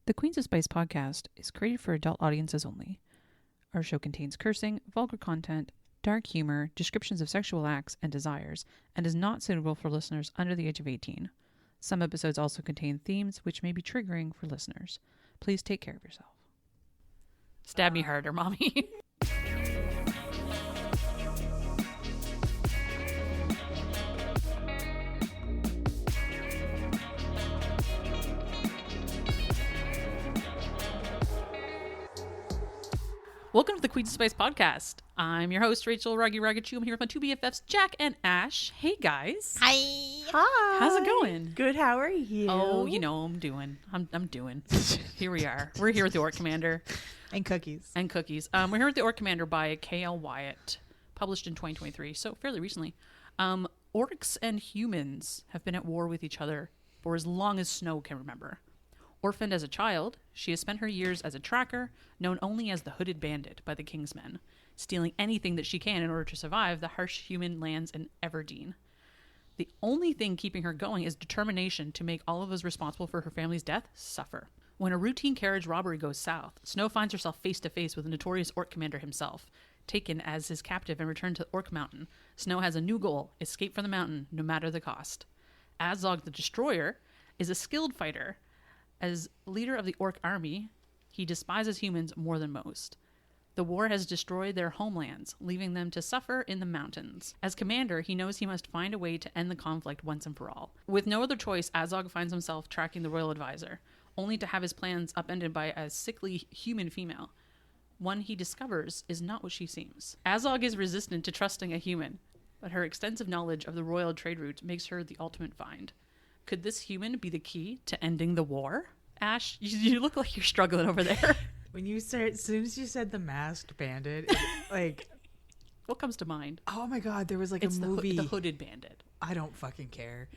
The Queens of Spice podcast is created for adult audiences only. Our show contains cursing, vulgar content, dark humor, descriptions of sexual acts and desires, and is not suitable for listeners under the age of 18. Some episodes also contain themes which may be triggering for listeners. Please take care of yourself. Stab me harder, mommy. Welcome to the Queens of Spice podcast. I'm your host, Rachel Ruggy Ragachu. I'm here with my two BFFs, Jack and Ash. Hey, guys. Hi. How's it going? Good. How are you? Oh, you know, I'm doing. Here we are. We're here with the Orc Commander. And cookies. We're here with the Orc Commander by K.L. Wyatt, published in 2023, so fairly recently. Orcs and humans have been at war with each other for as long as Snow can remember. Orphaned as a child, she has spent her years as a tracker, known only as the Hooded Bandit by the King's Men, stealing anything that she can in order to survive the harsh human lands in Everdeen. The only thing keeping her going is determination to make all of those responsible for her family's death suffer. When a routine carriage robbery goes south, Snow finds herself face to face with the notorious Orc Commander himself. Taken as his captive and returned to Orc Mountain, Snow has a new goal: escape from the mountain, no matter the cost. Azogg the Destroyer is a skilled fighter. As leader of the Orc army, he despises humans more than most. The war has destroyed their homelands, leaving them to suffer in the mountains. As commander, he knows he must find a way to end the conflict once and for all. With no other choice, Azogg finds himself tracking the royal advisor, only to have his plans upended by a sickly human female. One he discovers is not what she seems. Azogg is resistant to trusting a human, but her extensive knowledge of the royal trade route makes her the ultimate find. Could this human be the key to ending the war? Ash, you look like you're struggling over there. As soon as you said the masked bandit, What comes to mind? Oh my god, there was a movie. The Hooded Bandit. I don't fucking care.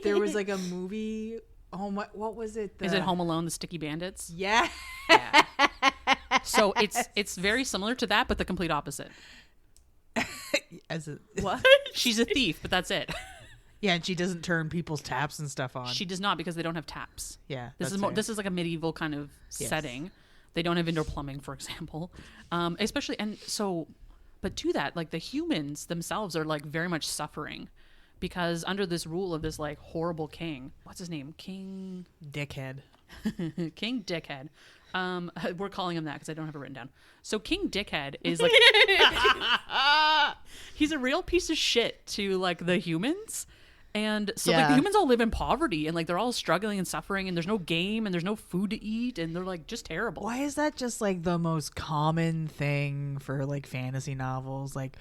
There was a movie. Oh my, what was it? Is it Home Alone, the Sticky Bandits? Yeah. So it's very similar to that, but the complete opposite. What? She's a thief, but that's it. Yeah, and she doesn't turn people's taps and stuff on. She does not, because they don't have taps. Yeah, this is like a medieval kind of setting. They don't have indoor plumbing, for example. But to that, like, the humans themselves are like very much suffering because under this rule of this like horrible king. What's his name? King Dickhead. King Dickhead. We're calling him that because I don't have it written down. So King Dickhead is like he's a real piece of shit to like the humans. And so like the humans all live in poverty and like they're all struggling and suffering and there's no game and there's no food to eat and they're like just terrible. Why is that just like the most common thing for like fantasy novels? Like,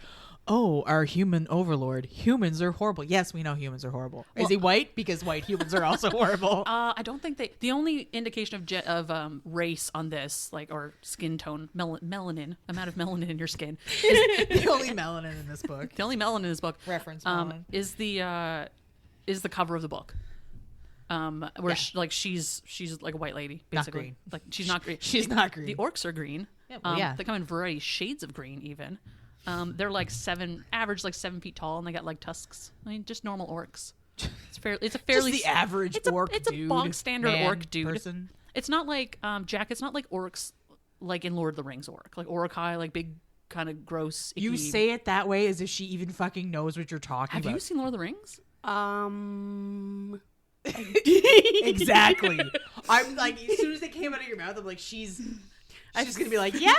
oh, our human overlord. Humans are horrible. Yes, we know humans are horrible. Is he white? Because white humans are also horrible. I don't think the only indication of race on this, like, or skin tone, melanin, amount of melanin in your skin. Is the only melanin in this book. The only melanin in this book. Reference melanin. Is the cover of the book. Where she's like a white lady, basically. Not green. Like she's not green. She's not green. The orcs are green. Yeah, they come in variety shades of green even. They're like average 7 feet tall, and they got like tusks. I mean, just normal orcs. It's fairly just the average orc dude. It's a bog standard orc dude. Person. It's not like Jack. It's not like orcs like in Lord of the Rings orc, like Uruk-hai, like big kind of gross. Icky. You say it that way as if she even fucking knows what you're talking about. Have you seen Lord of the Rings? Exactly. I'm like, as soon as they came out of your mouth, I'm like, she's gonna be like, yeah.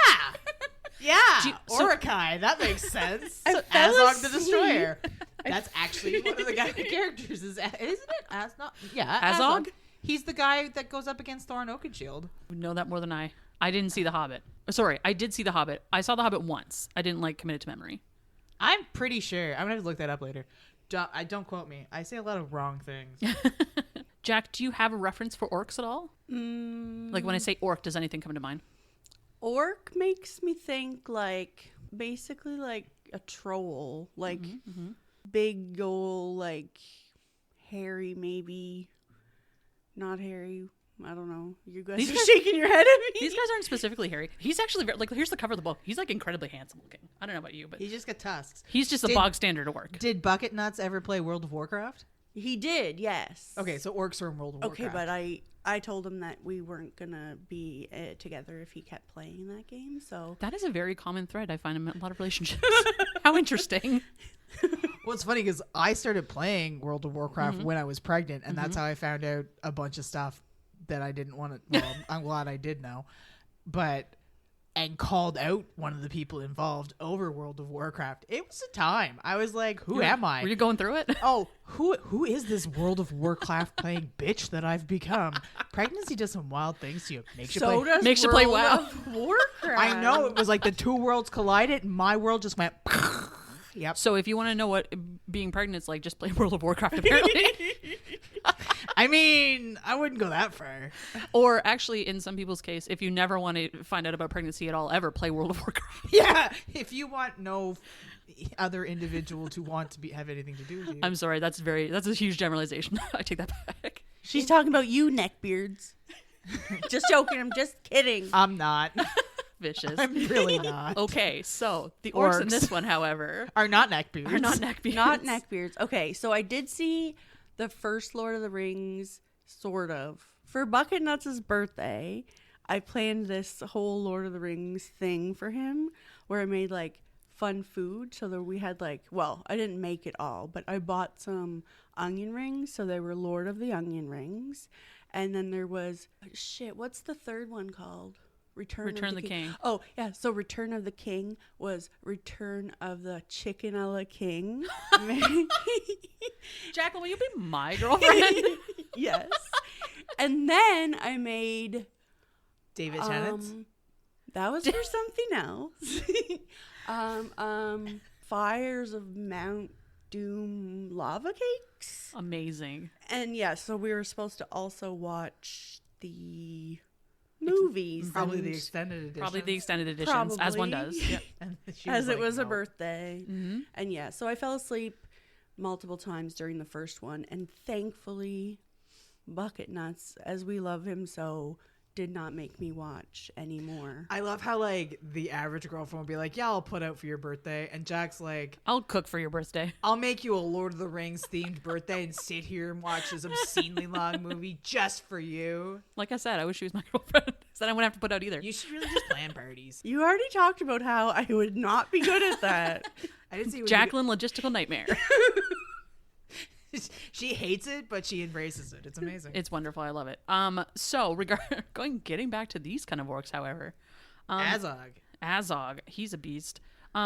Uruk-hai, that makes sense. So Azogg the Destroyer. That's actually one of the characters, isn't it? Azogg. He's the guy that goes up against Thorin Oakenshield. You know that more than I. I didn't see The Hobbit. Sorry, I did see The Hobbit. I saw The Hobbit once. I didn't like commit it to mememory. I'm pretty sure. I'm gonna have to look that up later. Don't quote me. I say a lot of wrong things. Jack, do you have a reference for orcs at all? Like when I say orc, does anything come to mind? Orc makes me think like basically like a troll, like big old, like hairy, maybe not hairy. I don't know. You guys are shaking your head at me. These guys aren't specifically hairy. He's actually very, like, here's the cover of the book. He's like incredibly handsome looking. I don't know about you, but he's just got tusks. He's just a bog standard orc. Did Bucket Nuts ever play World of Warcraft? He did, yes. Okay, so orcs are in World of Warcraft. Okay, but I told him that we weren't gonna be together if he kept playing that game. So That is a very common thread I find in a lot of relationships. How interesting. Well, it's funny because I started playing World of Warcraft when I was pregnant, and that's how I found out a bunch of stuff that I didn't want to. Well, I'm glad I did know, and called out one of the people involved over World of Warcraft. It was a time. I was like, "Who am I?" Were you going through it? Oh, who is this World of Warcraft playing bitch that I've become? Pregnancy does some wild things to you. Makes you play. Makes you play World WoW. of Warcraft. I know, it was like the two worlds collided, and my world just went. Yep. So if you want to know what being pregnant's like, just play World of Warcraft, apparently. I mean, I wouldn't go that far. Or actually, in some people's case, if you never want to find out about pregnancy at all, ever play World of Warcraft. Yeah, if you want no other individual to want to have anything to do with you. I'm sorry, that's a huge generalization. I take that back. She's talking about you, neckbeards. Just joking. I'm just kidding. I'm not. Vicious. I'm really not. Okay, so the orcs in Orcs. this one, however, Are not neckbeards. are not neckbeards. Not neckbeards. Okay, so I did see the first Lord of the Rings, sort of. For Bucket Nuts' birthday, I planned this whole Lord of the Rings thing for him where I made like fun food. So that we had like, well, I didn't make it all, but I bought some onion rings. So they were Lord of the Onion Rings. And then there was, what's the third one called? Return of the King. Oh, yeah. So Return of the King was Return of the Chicken a la King. Jacqueline, will you be my girlfriend? Yes. And then I made David Tennant's. that was for something else. Fires of Mount Doom lava cakes. Amazing. And yeah, so we were supposed to also watch the movies. Probably and- the extended edition. Probably the extended editions, as one does. Probably. Yep. As it was a birthday. And yeah, so I fell asleep multiple times during the first one, and thankfully Bucket Nuts, as we love him so, did not make me watch anymore. I love how like the average girlfriend will be like, "Yeah, I'll put out for your birthday," and Jack's like, I'll cook for your birthday. "I'll make you a Lord of the Rings themed birthday and sit here and watch this obscenely long movie just for you." Like I said, I wish she was my girlfriend. So then I wouldn't have to put out either. You should really just plan parties. You already talked about how I would not be good at that. I didn't see what Jacqueline, logistical nightmare. She hates it, but she embraces it. It's amazing. It's wonderful. I love it. So getting back to these kind of orcs, however, Azogg, he's a beast.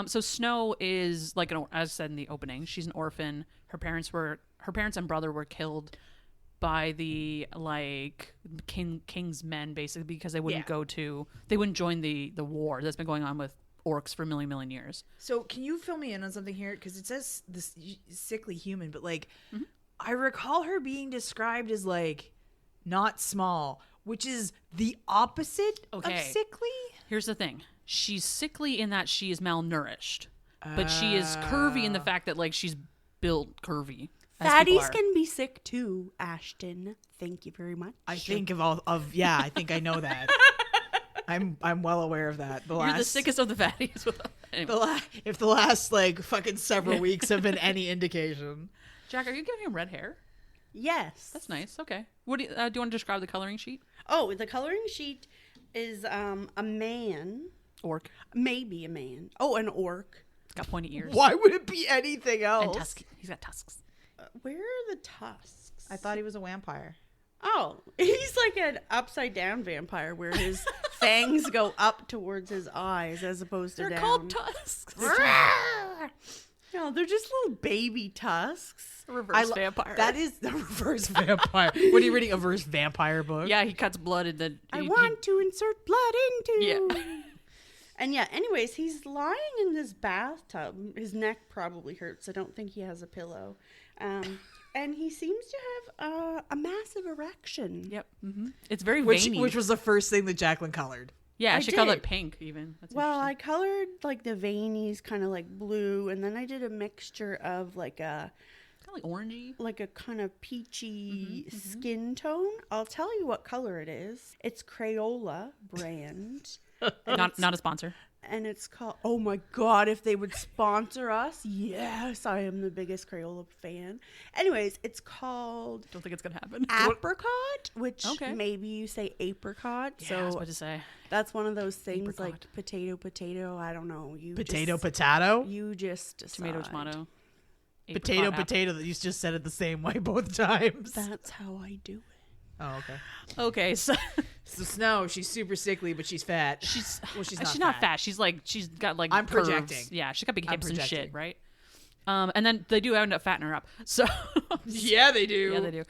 So Snow is like as said in the opening, she's an orphan. Her parents and brother were killed by the king's men, basically, because they wouldn't they wouldn't join the war that's been going on with orcs for a million years. So can you fill me in on something here? Because it says this sickly human, but like I recall her being described as like not small, which is the opposite of sickly. Here's the thing. She's sickly in that she is malnourished, but she is curvy in the fact that like she's built curvy. Fatties can be sick too, Ashton. Thank you very much. I think I think I know that. I'm well aware of that. You're the sickest of the fatties. Anyway. If the last like fucking several weeks have been any indication. Jack, are you giving him red hair? Yes. That's nice. Okay. What do you want to describe the coloring sheet? Oh, the coloring sheet is a man. Orc. Maybe a man. Oh, an orc. It's got pointy ears. Why would it be anything else? And tusks. He's got tusks. Where are the tusks? I thought he was a vampire. Oh, he's like an upside down vampire where his fangs go up towards his eyes as opposed to They're down. called tusks. No, they're just little baby tusks. Reverse vampire. That is the reverse vampire. What are you reading? A reverse vampire book? Yeah, he cuts blood and then I want to insert blood into. Yeah. And yeah, anyways, he's lying in this bathtub. His neck probably hurts. I don't think he has a pillow. And he seems to have a massive erection. Yep. Mm-hmm. It's very Which veiny. was the first thing that Jacqueline colored. Yeah, I she called did. it pink even. That's Well, interesting. I colored like the veinies kind of like blue, and then I did a mixture of like a Kind of like orangey. like a kind of peachy skin tone. I'll tell you what color it is. It's Crayola brand. Not a sponsor. and it's called, oh my god, if they would sponsor us, yes, I am the biggest Crayola fan. Anyways, it's called Don't think it's gonna happen. apricot, which Okay. maybe you say apricot. Yeah, So I was about to say. that's one of those things Apricot. like potato, I don't know. You Potato, just, potato. You just decide. Tomato. Potato, Apricot potato. That you just said it the same way both times. That's how I do it. Oh, okay. apple. Okay, so So Snow, she's super sickly, but she's fat. she's she's not fat. She's got like I'm curves. projecting. Yeah, she's got big I'm hips and projecting. shit, right? And then they do end up fattening her up. So Yeah, they do. yeah, they do.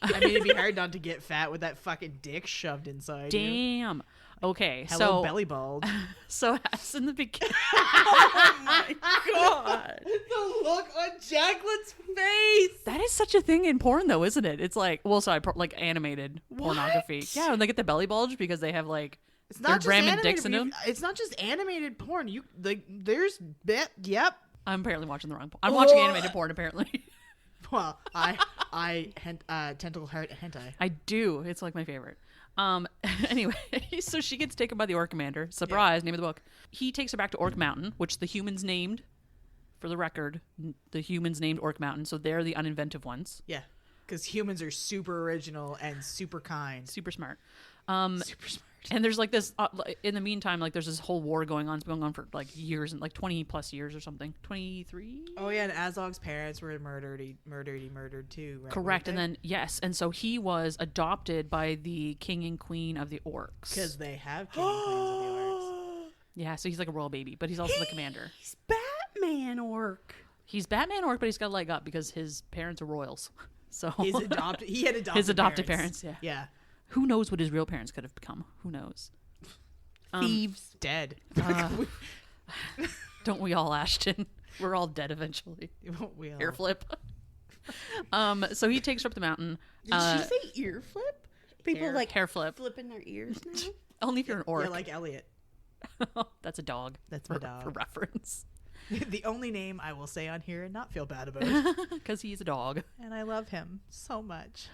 I mean, it'd be hard not to get fat with that fucking dick shoved inside you. Damn. Okay, Hello, so belly bulge. so as in the beginning. Oh my god. The look on Jacqueline's face. That is such a thing in porn, though, isn't it? It's like, well, sorry, like animated pornography. What? Yeah, when they get the belly bulge because they have like It's they're not just ramming animated. dicks in them. It's not just animated porn. You like, there's bit. Yep. I'm apparently watching the wrong porn. I'm watching animated porn, apparently. Well, tentacle heart hentai. I do. It's like my favorite. Anyway, so she gets taken by the Orc Commander. Surprise, name of the book. He takes her back to Orc Mountain, which the humans named, for the record, the humans named Orc Mountain, so they're the uninventive ones. Yeah, because humans are super original and super kind. Super smart. Super smart. And there's like this, in the meantime, like there's this whole war going on. It's been going on for like years, and like 20 plus years or something. 23? Oh yeah, and Azogg's parents were murdered too. Right? Correct. And then, yes. And so he was adopted by the king and queen of the orcs. because they have king and queens of the orcs. Yeah, so he's like a royal baby, but he's also the commander. He's Batman orc. He's Batman orc, but he's got a leg up because his parents are royals. So He had adopted his adopted parents. Yeah. Yeah. Who knows what his real parents could have become? Who knows? Thieves. Dead. Don't we all, Ashton? We're all dead eventually. We all- Hair flip. So he takes her up the mountain. Did she say ear flip? People like hair flip. flipping their ears now. Only if you're an orc. Yeah, like Elliot. That's a dog. That's my for dog. reference. The only name I will say on here and not feel bad about. Because he's a dog. And I love him so much.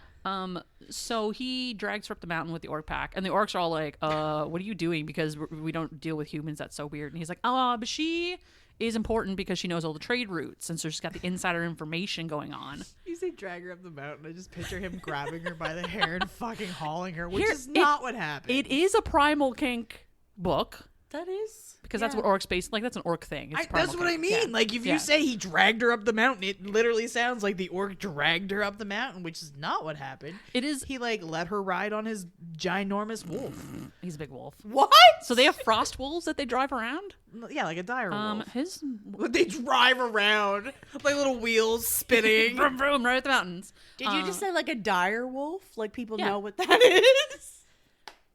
So he drags her up the mountain with the orc pack, and the orcs are all like, what are you doing? Because we don't deal with humans. That's so weird. And he's like, but she is important because she knows all the trade routes, and so she's got the insider information going on. You say drag her up the mountain. I just picture him grabbing her by the hair and fucking hauling her, which Here- is not what happened. It is a primal kink book. That is Because that's what orcs base, like that's an orc thing. It's primal That's what I kink. mean. Yeah. Like, if Yeah. you say he dragged her up the mountain, it literally sounds like the orc dragged her up the mountain, which is not what happened. It is. He, like, let her ride on his ginormous wolf. He's a big wolf. what? So they have frost wolves that they drive around. Yeah, like a dire wolf. His They drive around, like little wheels spinning. vroom vroom right at the mountains. Did you just say like a dire wolf? Like people Yeah. know what that is?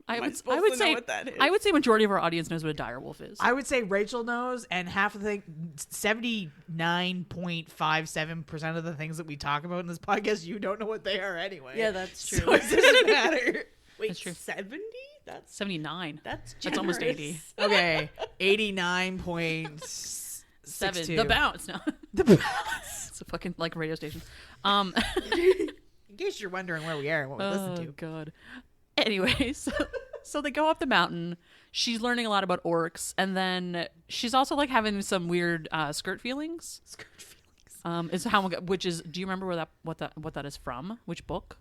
I Am I would supposed to know say what that is? I would say majority of our audience knows what a dire wolf is. I would say Rachel knows, and half of the 79.57% of the things that we talk about in this podcast, you don't know what they are anyway. Yeah, that's true. So it doesn't matter. Wait, That's true. 70? That's 79. that's That's almost generous. 80. Okay, 89.7. 7. The bounce. No. The It's a fucking like radio station. In case you're wondering where we are and what we listen to. God. Anyway, so they go up the mountain. She's learning a lot about orcs, and then she's also like having some weird skirt feelings. Skirt feelings. Is how which is? Do you remember what that is from? Which book?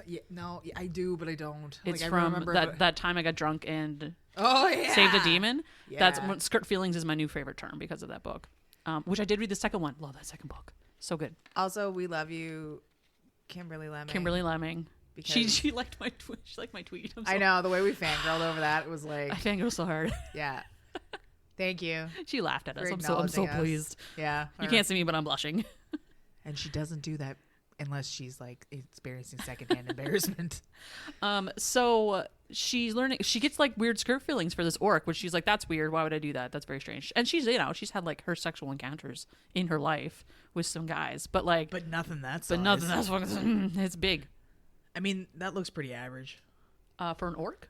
Yeah, no, I do, but I don't. It's I from remember, that time I got drunk and Oh yeah, saved a demon. Yeah. That's skirt feelings is my new favorite term because of that book. Which I did read the second one. Love that second book. So good. Also, we love you, Kimberly Lemming. Kimberly Lemming. Because She liked my tweet. She liked my tweet. I know the way we fangirled over that. It was like, I fangirled so hard. yeah. Thank you. She laughed at us. For I'm so acknowledging us. pleased. Yeah. You can't see me, but I'm blushing. And she doesn't do that unless she's like experiencing secondhand embarrassment. So she's learning. She gets like weird skirt feelings for this orc, which she's like, "That's weird. Why would I do that? That's very strange." And she's she's had like her sexual encounters in her life with some guys, but like, But nothing that's. but nothing. That's fucking. It's big. I mean, that looks pretty average. For an orc.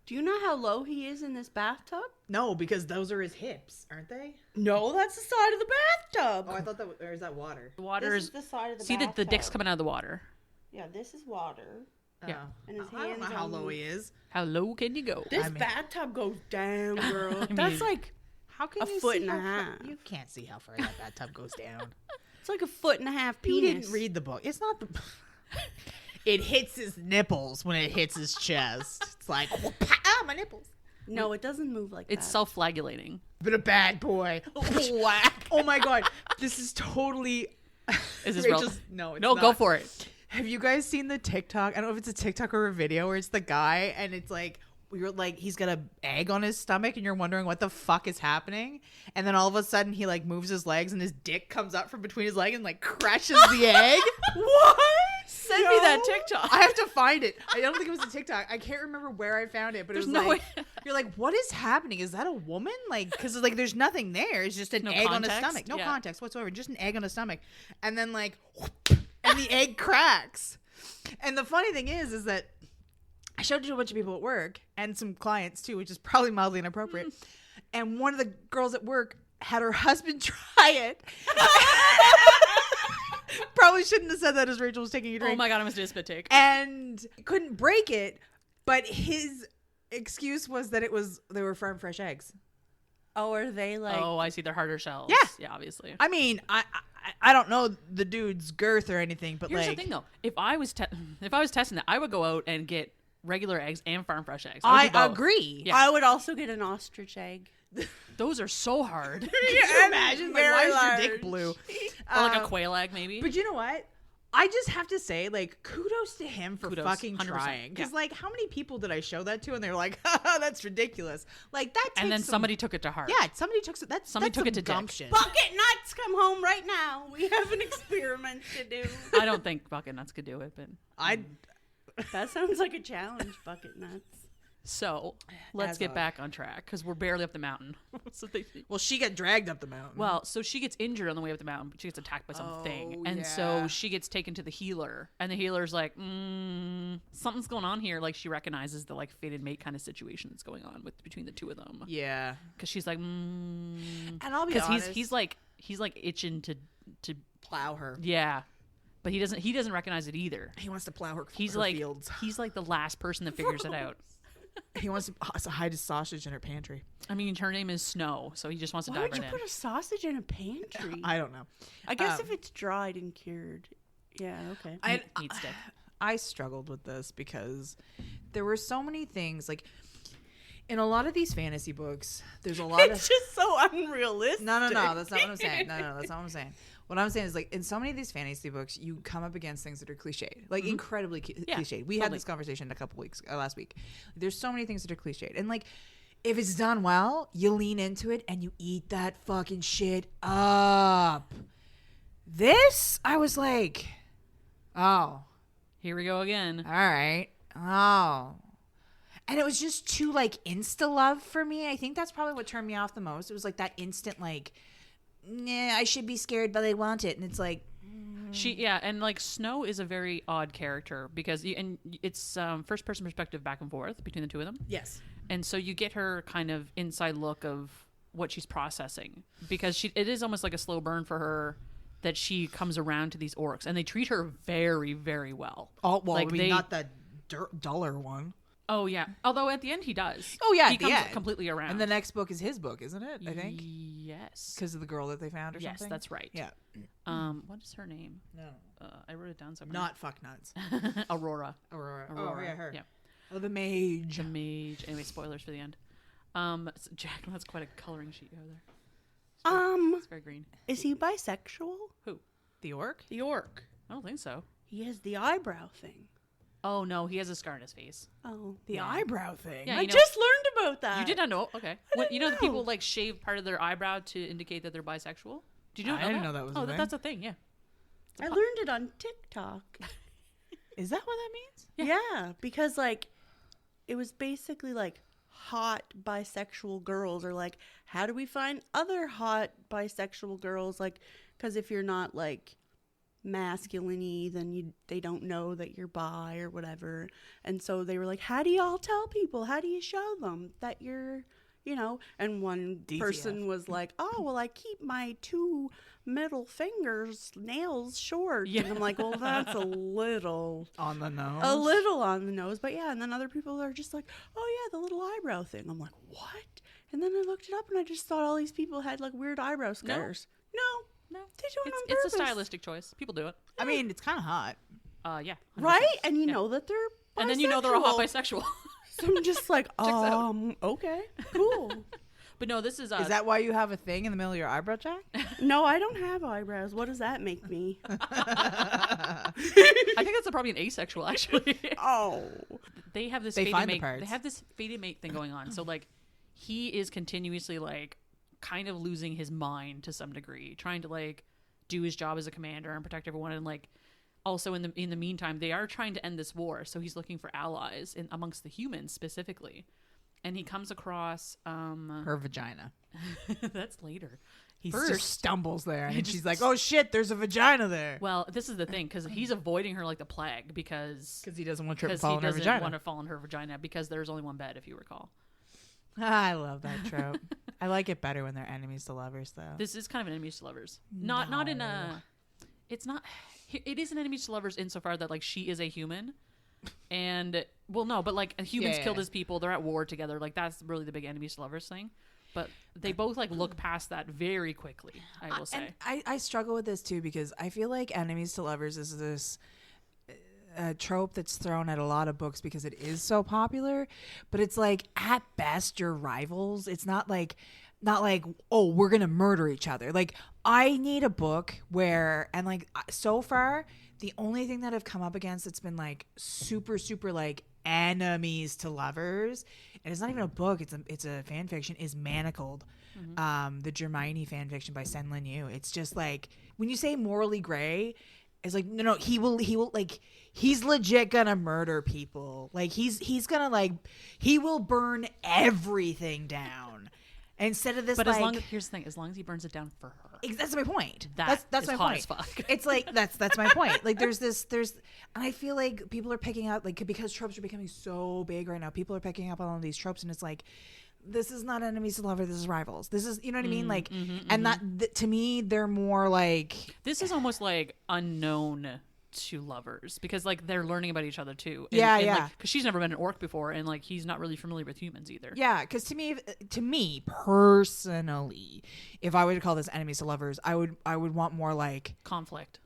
Do you know how low he is in this bathtub? No, because those are his hips, aren't they? No, that's the side of the bathtub. Oh, I thought that. Or is that water? The water This is. is the side of the See bathtub. the dick's coming out of the water. Yeah, this is water. Yeah. And his I don't hands know how on low the- he is. How low can you go? This I mean- bathtub goes down, girl. I That's mean- like How can A you foot see and a how far- half. You can't see how far that bathtub goes down. It's like a 1.5 foot You penis. didn't read the book. It's not the. It hits his nipples when it hits his chest. It's like, ah, my nipples. No, it doesn't move like It's that. self-flagellating. Been a bad boy. Whack. Oh my god, this is totally. Is this Rachel's- No, it's No, not. go for it. Have you guys seen the TikTok? I don't know if it's a TikTok or a video where it's the guy and it's like you're like he's got an egg on his stomach and you're wondering what the fuck is happening, and then all of a sudden he like moves his legs and his dick comes up from between his legs and like crashes the egg. What? Send me that TikTok. I have to find it. I don't think it was a TikTok. I can't remember where I found it, but There's it was no like way. you're like, what is happening? Is that a woman? Like, because like there's nothing there. It's just an No egg on context? his stomach. No Yeah. context whatsoever. Just an egg on his stomach, and then like, and the egg cracks. And the funny thing is that I showed it to a bunch of people at work and some clients too, which is probably mildly inappropriate. And one of the girls at work had her husband try it. Probably shouldn't have said that as Rachel was taking a drink. Oh my god, I must do a spit take. And couldn't break it, but his excuse was that they were farm fresh eggs. Oh, are they like? Oh, I see. They're harder shells. Yeah. Yeah, obviously. I mean, I don't know the dude's girth or anything, but Here's like the thing, though. If I was testing that, I would go out and get regular eggs and farm fresh eggs. I would do both. agree. Yeah. I would also get an ostrich egg. Those are so hard. Can you imagine? Like, why is your dick large. blue? Or like a quail egg, maybe. But you know what? I just have to say, like, kudos to him for Kudos, fucking 100%, trying. Because, yeah. like, how many people did I show that to? And they're like, haha, that's ridiculous. Like, that takes And then some- somebody took it to heart. Yeah, somebody took some. Somebody that's took it some to dick. gumption. Bucket nuts, come home right now. We have an experiment to do. I don't think bucket nuts could do it, but That sounds like a challenge, bucket nuts. so let's get Azogg. back on track because we're barely up the mountain. So Well, she got dragged up the mountain. well, so she gets injured on the way up the mountain, but she gets attacked by something, Oh, and yeah. so she gets taken to the healer, and the healer's like, something's going on here. Like she recognizes the like fated mate kind of situation that's going on between the two of them. yeah. Because she's like, And I'll be because honest. he's like itching to plow her. yeah, but he doesn't recognize it either. He wants to plow her, He's her like fields. he's like the last person that figures it out. He wants to hide his sausage in her pantry. I mean, her name is Snow, so he just wants to Why dive would you right put in. a sausage in a pantry? I don't know. I guess if it's dried and cured. Yeah, okay. Meat stick. I struggled with this because there were so many things like in a lot of these fantasy books. There's a lot of It's just so unrealistic. no. That's not what I'm saying. No, that's not what I'm saying. What I'm saying is like in so many of these fantasy books, you come up against things that are cliched, like incredibly Yeah, cliched. We had totally. this conversation a couple weeks last week. There's so many things that are cliched, and like if it's done well, you lean into it and you eat that fucking shit up. This, I was like, oh, Here we go again. all right, oh. And it was just too like insta love for me. I think that's probably what turned me off the most. It was like that instant like, nah, I should be scared, but I want it. And it's like, And like Snow is a very odd character because it's first person perspective back and forth between the two of them. yes, And so you get her kind of inside look of what she's processing because it is almost like a slow burn for her that she comes around to these orcs and they treat her very, very well. oh well, Like I mean, not the duller one. Oh yeah. Although at the end he does. Oh, yeah, he at the comes end. completely around. And the next book is his book, isn't it? I think Yes. because of the girl that they found or Yes, something. that's right. Yeah. What is her name? No, I wrote it down somewhere. not fuck nuts. Aurora. Aurora. Aurora. Oh yeah, her. Yeah. Oh, the mage. The mage. Anyway, spoilers for the end. So Jack, that's quite a coloring sheet over there. It's very green. Is he bisexual? Who? The orc. The orc. I don't think so. He has the eyebrow thing. Oh no, he has a scar on his face. Oh, The eyebrow thing. Yeah, I you know- just learned about that. You did not know? Okay. didn't You know that people know. like shave part of their eyebrow to indicate that they're bisexual? Did you know I didn't know that was Oh, a thing. that's a thing. Yeah. I learned it on TikTok. Is that what that means? Yeah, because like it was basically like hot bisexual girls or like how do we find other hot bisexual girls like because if you're not like masculine-y then they don't know that you're bi or whatever, and so they were like, how do y'all tell people, how do you show them that you're, and one DTF. person was like, oh well, I keep my two middle fingers, nails short. Yeah. And I'm like, well, that's a little On the nose. a little on the nose. But yeah, and then other people are just like, oh yeah, the little eyebrow thing. I'm like, what? And then I looked it up and I just thought all these people had like weird eyebrow scars. No, they do it on purpose. It's a stylistic choice. People do it. I mean, it's kind of hot. Yeah. 100%. Right? And you know that they're bisexual. And then you know they're a hot bisexual. So I'm just like, out. okay, cool. But no, this is... Is that why you have a thing in the middle of your eyebrow, Jack? No, I don't have eyebrows. What does that make me? I think that's probably an asexual, actually. Oh. They have this They fated find the mate. parts. They have this fated mate thing going on. So like, he is continuously like, kind of losing his mind to some degree, trying to like do his job as a commander and protect everyone, and like also in the meantime they are trying to end this war. So he's looking for allies amongst the humans specifically, and he comes across Her vagina. that's later. He First, just stumbles there, and just- she's like, "Oh shit, there's a vagina there." well, this is the thing, because he's avoiding her like the plague because Because he doesn't want to trip and he fall in her doesn't vagina. want to fall in her vagina, because there's only one bed, if you recall. I love that trope. I like it better when they're enemies to lovers, though. This is kind of an enemies to lovers. Not in a. It's not. It is an enemies to lovers insofar that like she is a human, and well, no, but like humans Yeah. killed his people. They're at war together. Like that's really the big enemies to lovers thing. But they both like look past that very quickly. I will say. And I struggle with this too, because I feel like enemies to lovers is this trope that's thrown at a lot of books because it is so popular, but it's like at best you're rivals. It's not like oh, we're gonna murder each other. Like, I need a book where, and like so far the only thing that I've come up against that's been like super like enemies to lovers, and it's not even a book, it's a fan fiction, is Manacled. The Germani fan fiction by Sen Lin Yu. It's just like, when you say morally gray, it's like, no, he will like, he's legit gonna murder people. Like he's gonna like, he will burn everything down instead of this. But like, here's the thing: as long as he burns it down for her, that's my point. That That's is my hot point. as fuck. It's like that's my point. Like there's and I feel like people are picking up, like, because tropes are becoming so big right now. People are picking up on all these tropes, and it's like, this is not enemies to lovers. This is rivals. This is, you know what I mean? Like, and that to me, they're more like, this is almost like unknown to lovers, because like they're learning about each other too. Yeah. Because she's never been an orc before, and like he's not really familiar with humans either. yeah. Because to me personally, if I were to call this enemies to lovers, I would want more like Conflict.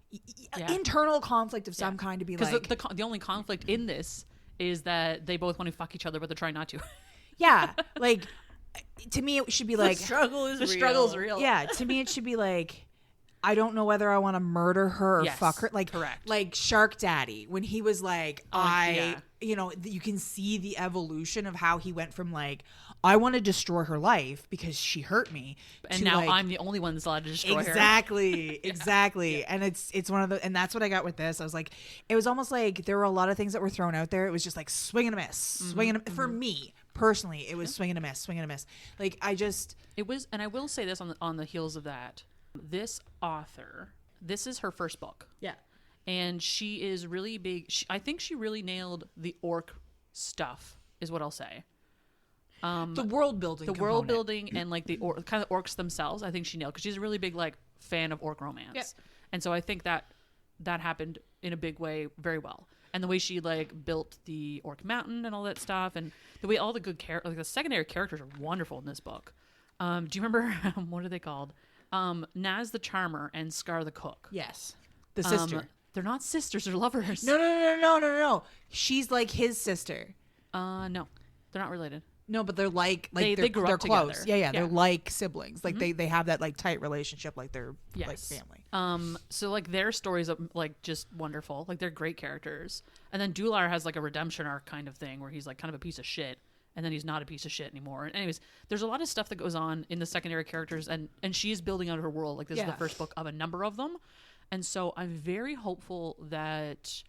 Yeah. internal conflict of some kind, to be Because like, the only conflict in this is that they both want to fuck each other, but they're trying not to. yeah, like, to me it should be like, The struggle is The real. struggle's real. yeah, to me it should be like, I don't know whether I want to murder her or Yes, fuck her. Like, correct. Like Shark Daddy, when he was like, yeah. you know, you can see the evolution of how he went from like, I want to destroy her life because she hurt me, And to now like, I'm the only one that's allowed to destroy her. exactly. And it's one of the, and that's what I got with this. I was like, it was almost like there were a lot of things that were thrown out there. It was just like swing and a miss, for me personally, it was swing and a miss. Like, It was, and I will say this on the heels of that. This author, this is her first book. Yeah. And she is really big. I think she really nailed the orc stuff, is what I'll say. the world building, World building and like the kind of orcs themselves, I think she nailed, because she's a really big like fan of orc romance. Yep. And so I think that happened in a big way very well. And the way she like built the Orc Mountain and all that stuff, and the way all the good like the secondary characters are wonderful in this book. Do you remember what are they called? Naz the Charmer and Scar the Cook. Yes, the sister. They're not sisters, they're lovers. No. She's like his sister. No, they're not related. No, but they're like They they're grew up close. together. Yeah, they're Yeah. like siblings. Like they have that like tight relationship, like they're like Yes. family. So like their stories are like just wonderful. Like they're great characters. And then Dular has like a redemption arc kind of thing where he's like kind of a piece of shit, and then he's not a piece of shit anymore. And anyways, there's a lot of stuff that goes on in the secondary characters, and she's building out her world. Like this is the Yeah. first book of a number of them. And so I'm very hopeful that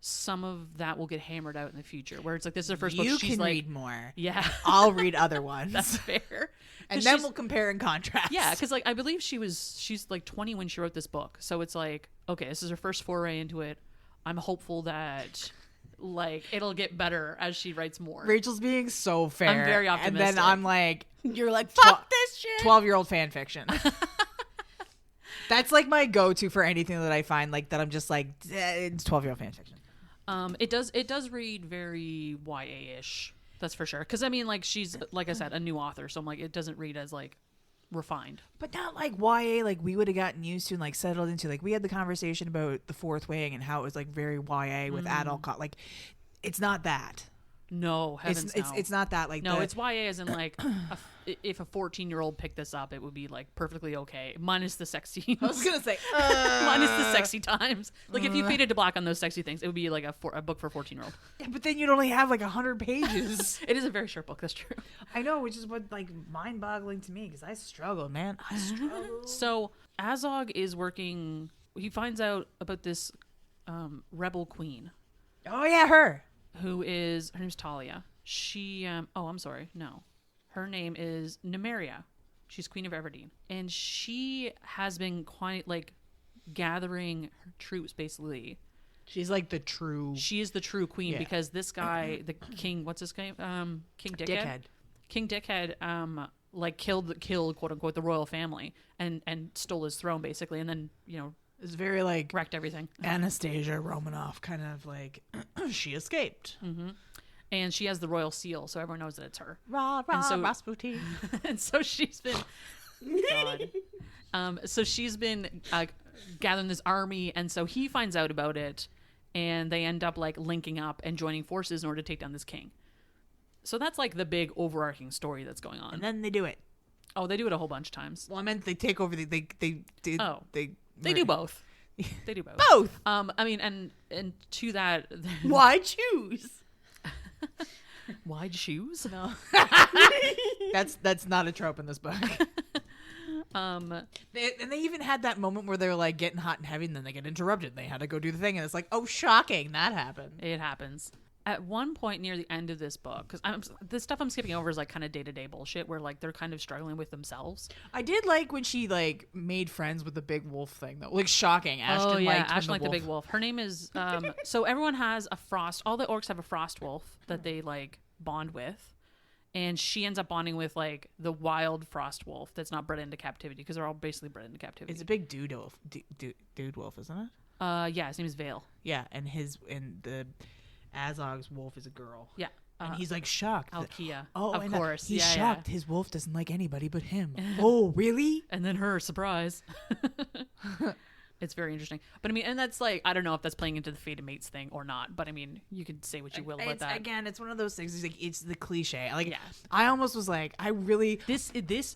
some of that will get hammered out in the future, where it's like this is her first book. You She's can like, read more. yeah, I'll read other ones. that's fair. And 'Cause then she's- we'll compare and contrast. Yeah, because like I believe she's like 20 when she wrote this book, so it's like, okay, this is her first foray into it. I'm hopeful that like it'll get better as she writes more. Rachel's being so fair. I'm very And optimistic. then I'm like, You're like, fuck this shit. 12-year-old fan fiction. That's like my go-to for anything that I find like that I'm just like it's 12-year-old fan fiction. It does read very YA-ish. That's for sure. Because I mean, like she's like I said, a new author, so I'm like it doesn't read as like refined, but not like YA like we would have gotten used to and like settled into. Like we had the conversation about The Fourth Wing and how it was like very YA with adult like it's not that. No, heavens no. It's not that like no, it's YA as in like if a 14-year-old picked this up, it would be like perfectly okay, minus the sexy. I was gonna say minus the sexy times. Like if you faded to black on those sexy things, it would be like a book for a 14-year-old. Yeah, but then you'd only have like 100 pages. It is a very short book. That's true. I know, which is what like mind-boggling to me because I struggled, man. I struggled. So Azogg is working. He finds out about this rebel queen. Oh yeah, her name's Talia. She I'm sorry, no. Her name is Nymeria. She's Queen of Everdeen. And she has been quite like gathering her troops basically. She's like the true She is the true queen because this guy, the king, what's his name? King Dickhead. King Dickhead like killed quote unquote the royal family and stole his throne basically, and then, you know, it's very like wrecked everything. Anastasia Romanoff kind of like she escaped. Mm-hmm. And she has the royal seal, so everyone knows that it's her. Rasputin. And so she's been so she's been gathering this army, and so he finds out about it, and they end up like linking up and joining forces in order to take down this king. So that's like the big overarching story that's going on. And then they do it. Oh, they do it a whole bunch of times. Well, I meant they take over. They do both. They do both. Both. I mean, and to that, Why choose? wide shoes? No. That's not a trope in this book. They even had that moment where they were like getting hot and heavy, and then they get interrupted. They had to go do the thing, and it's like, oh, shocking, that happened. It happens. At one point near the end of this book, because the stuff I'm skipping over is like kind of day-to-day bullshit where like they're kind of struggling with themselves. I did like when she like made friends with the big wolf thing though. Like shocking. Ashton liked the big wolf. Her name is so everyone has a frost. All the orcs have a frost wolf that they like bond with, and she ends up bonding with like the wild frost wolf that's not bred into captivity because they're all basically bred into captivity. It's a big dude wolf, dude wolf, isn't it? Yeah, his name is Vale. Yeah, and the Azogg's wolf is a girl. Yeah. And he's like shocked. Alkia. Oh, of course. He's shocked. His wolf doesn't like anybody but him. Oh, really? And then her surprise. It's very interesting. But I mean, and that's like, I don't know if that's playing into the fated mates thing or not. But I mean, you could say what you will about that. Again, it's one of those things. It's like it's the cliche. Like, yeah. I almost was like, I really. This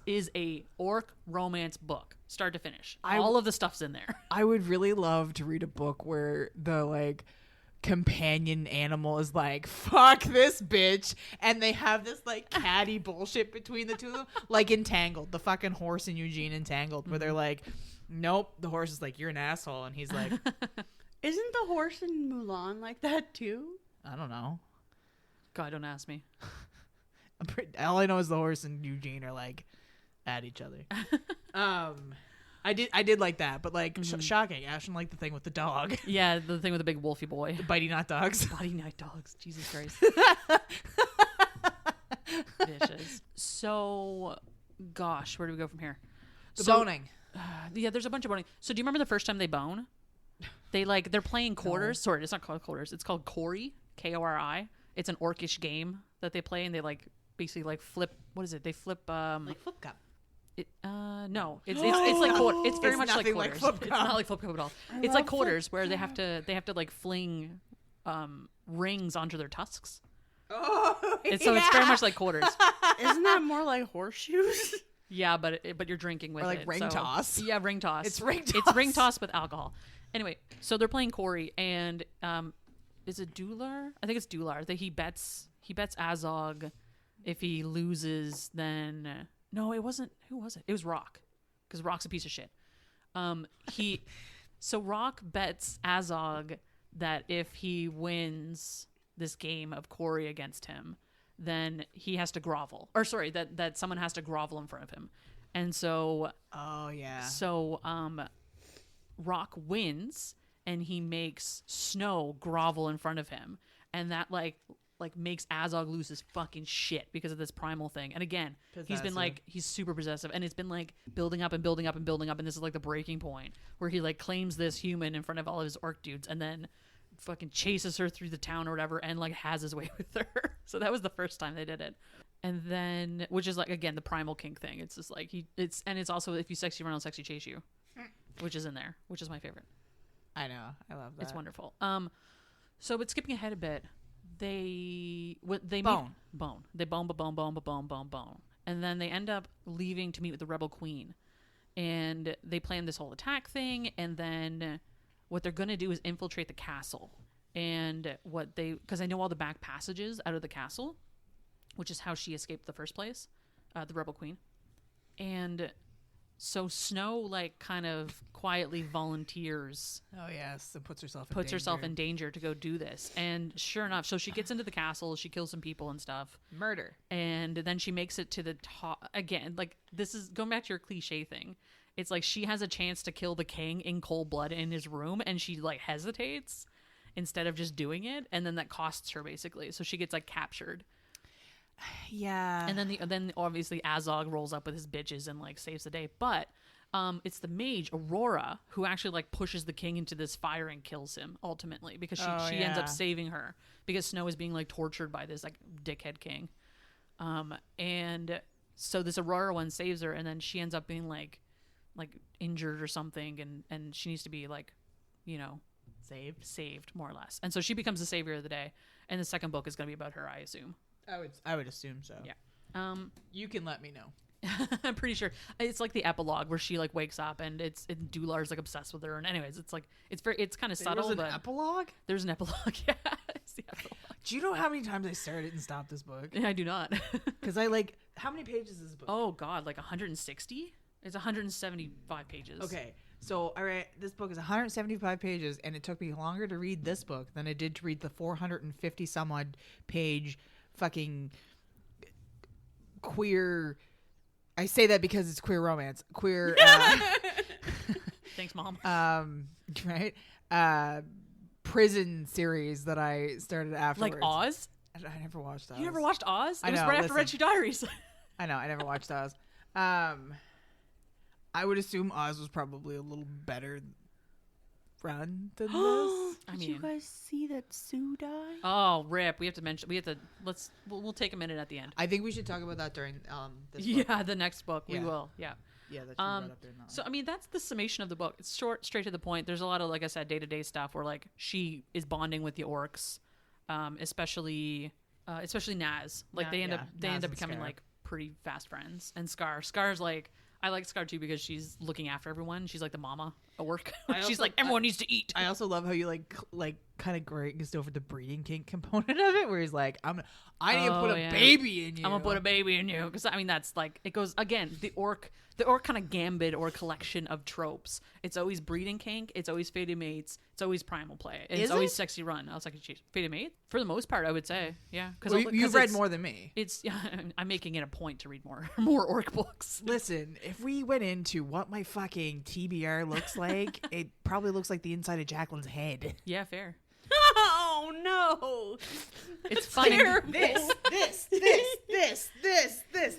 is a orc romance book, start to finish. All of the stuff's in there. I would really love to read a book where the like companion animal is like, fuck this bitch, and they have this like catty bullshit between the two of them, like Entangled, the fucking horse and Eugene Entangled, where they're like, nope, the horse is like, you're an asshole, and he's like, isn't the horse in Mulan like that too? I don't know, God, don't ask me. All I know is the horse and Eugene are like at each other. I did like that, but like shocking. Ashton liked the thing with the dog. Yeah, the thing with the big wolfy boy. The bitey not dogs. Bitey night dogs. Jesus Christ. Vicious. So, gosh, where do we go from here? Boning. Yeah, there's a bunch of boning. So, do you remember the first time they bone? They're playing quarters. No. Sorry, it's not called quarters. It's called Kori, Kori. It's an orcish game that they play, and they like basically like flip. What is it? They flip like flip cup. No, it's like it's very much like quarters. It's not like flip cup at all. It's like quarters where they have to like fling rings onto their tusks. Oh, so it's very much like quarters. Isn't that more like horseshoes? Yeah, but you're drinking with or like it. Ring toss. Yeah, ring toss. It's ring toss. It's ring toss with alcohol. Anyway, so they're playing Kori, and is it Dular? I think it's Dular. That he bets Azogg. If he loses, then no, it wasn't. Who was it? It was Rock, because Rock's a piece of shit. So Rock bets Azogg that if he wins this game of Kori against him, then he has to grovel. Or sorry, that someone has to grovel in front of him. And so Rock wins, and he makes Snow grovel in front of him. And that like like makes Azogg lose his fucking shit because of this primal thing. And again, he's been like, he's super possessive, and it's been like building up and building up and building up, and this is like the breaking point where he like claims this human in front of all of his orc dudes, and then fucking chases her through the town or whatever, and like has his way with her. So that was the first time they did it. And then, which is like, again, the primal kink thing. It's just like it's also, if you sexy run, I'll sexy chase you, which is in there, which is my favorite. I know, I love that. It's wonderful. So, but skipping ahead a bit, they bone. They bone, and then they end up leaving to meet with the rebel queen, and they plan this whole attack thing. And then what they're gonna do is infiltrate the castle, and because I know all the back passages out of the castle, which is how she escaped the first place, the rebel queen. And so Snow like kind of quietly volunteers. Oh yes, and puts herself in danger to go do this. And sure enough, so she gets into the castle, she kills some people and stuff. Murder. And then she makes it to the top again. Like, this is going back to your cliche thing. It's like she has a chance to kill the king in cold blood in his room, and she like hesitates instead of just doing it, and then that costs her basically. So she gets like captured. Yeah. And then obviously Azogg rolls up with his bitches and like saves the day. But it's the mage Aurora who actually like pushes the king into this fire and kills him ultimately, because she ends up saving her because Snow is being like tortured by this like dickhead king. And so this Aurora one saves her, and then she ends up being like injured or something, and she needs to be like, you know, saved more or less. And so she becomes the savior of the day. And the second book is going to be about her, I assume. I would assume so. Yeah. You can let me know. I'm pretty sure it's like the epilogue where she like wakes up and Dular's like obsessed with her. And anyways, it's like it's kind of subtle. There's an epilogue? There's an epilogue. Yeah, it's the epilogue. Do you know how many times I started and stopped this book? I do not. Because how many pages is this book? Oh God, like 160? It's 175 pages. Okay. So, all right, this book is 175 pages, and it took me longer to read this book than it did to read the 450 some odd page fucking queer. I say that because it's queer romance. Queer. Thanks, Mom. Right. Prison series that I started afterwards. Like Oz? I never watched Oz. You never watched Oz? It was know, right after Red Shoe Diaries. I know. I never watched Oz. I would assume Oz was probably a little better run than this. Did you guys see that Sue died? Oh, rip. We'll take a minute at the end. I think we should talk about that during this book. Yeah, the next book. We will. Yeah. Yeah, that's right up there. So, I mean, that's the summation of the book. It's short, straight to the point. There's a lot of, like I said, day-to-day stuff where, like, she is bonding with the orcs, especially Naz. Like, they end up becoming, like, pretty fast friends. And Scar's, like, I like Scar, too, because she's looking after everyone. She's, like, the mama at work. She's like, everyone needs to eat. I also love how you, like kind of grazed over the breeding kink component of it, where he's like, I need to put a baby in you. I'm going to put a baby in you. Because, I mean, that's, like, it goes, again, the orc kind of gambit or collection of tropes. It's always breeding kink. It's always fated mates. It's always primal play. And it's always sexy run. I was like, fated mate? For the most part, I would say. Yeah. Because you've read more than me. I'm making it a point to read more orc books. Listen, if we went into what my fucking TBR looks like, it probably looks like the inside of Jacqueline's head. Yeah, fair. Oh no! It's fun. This.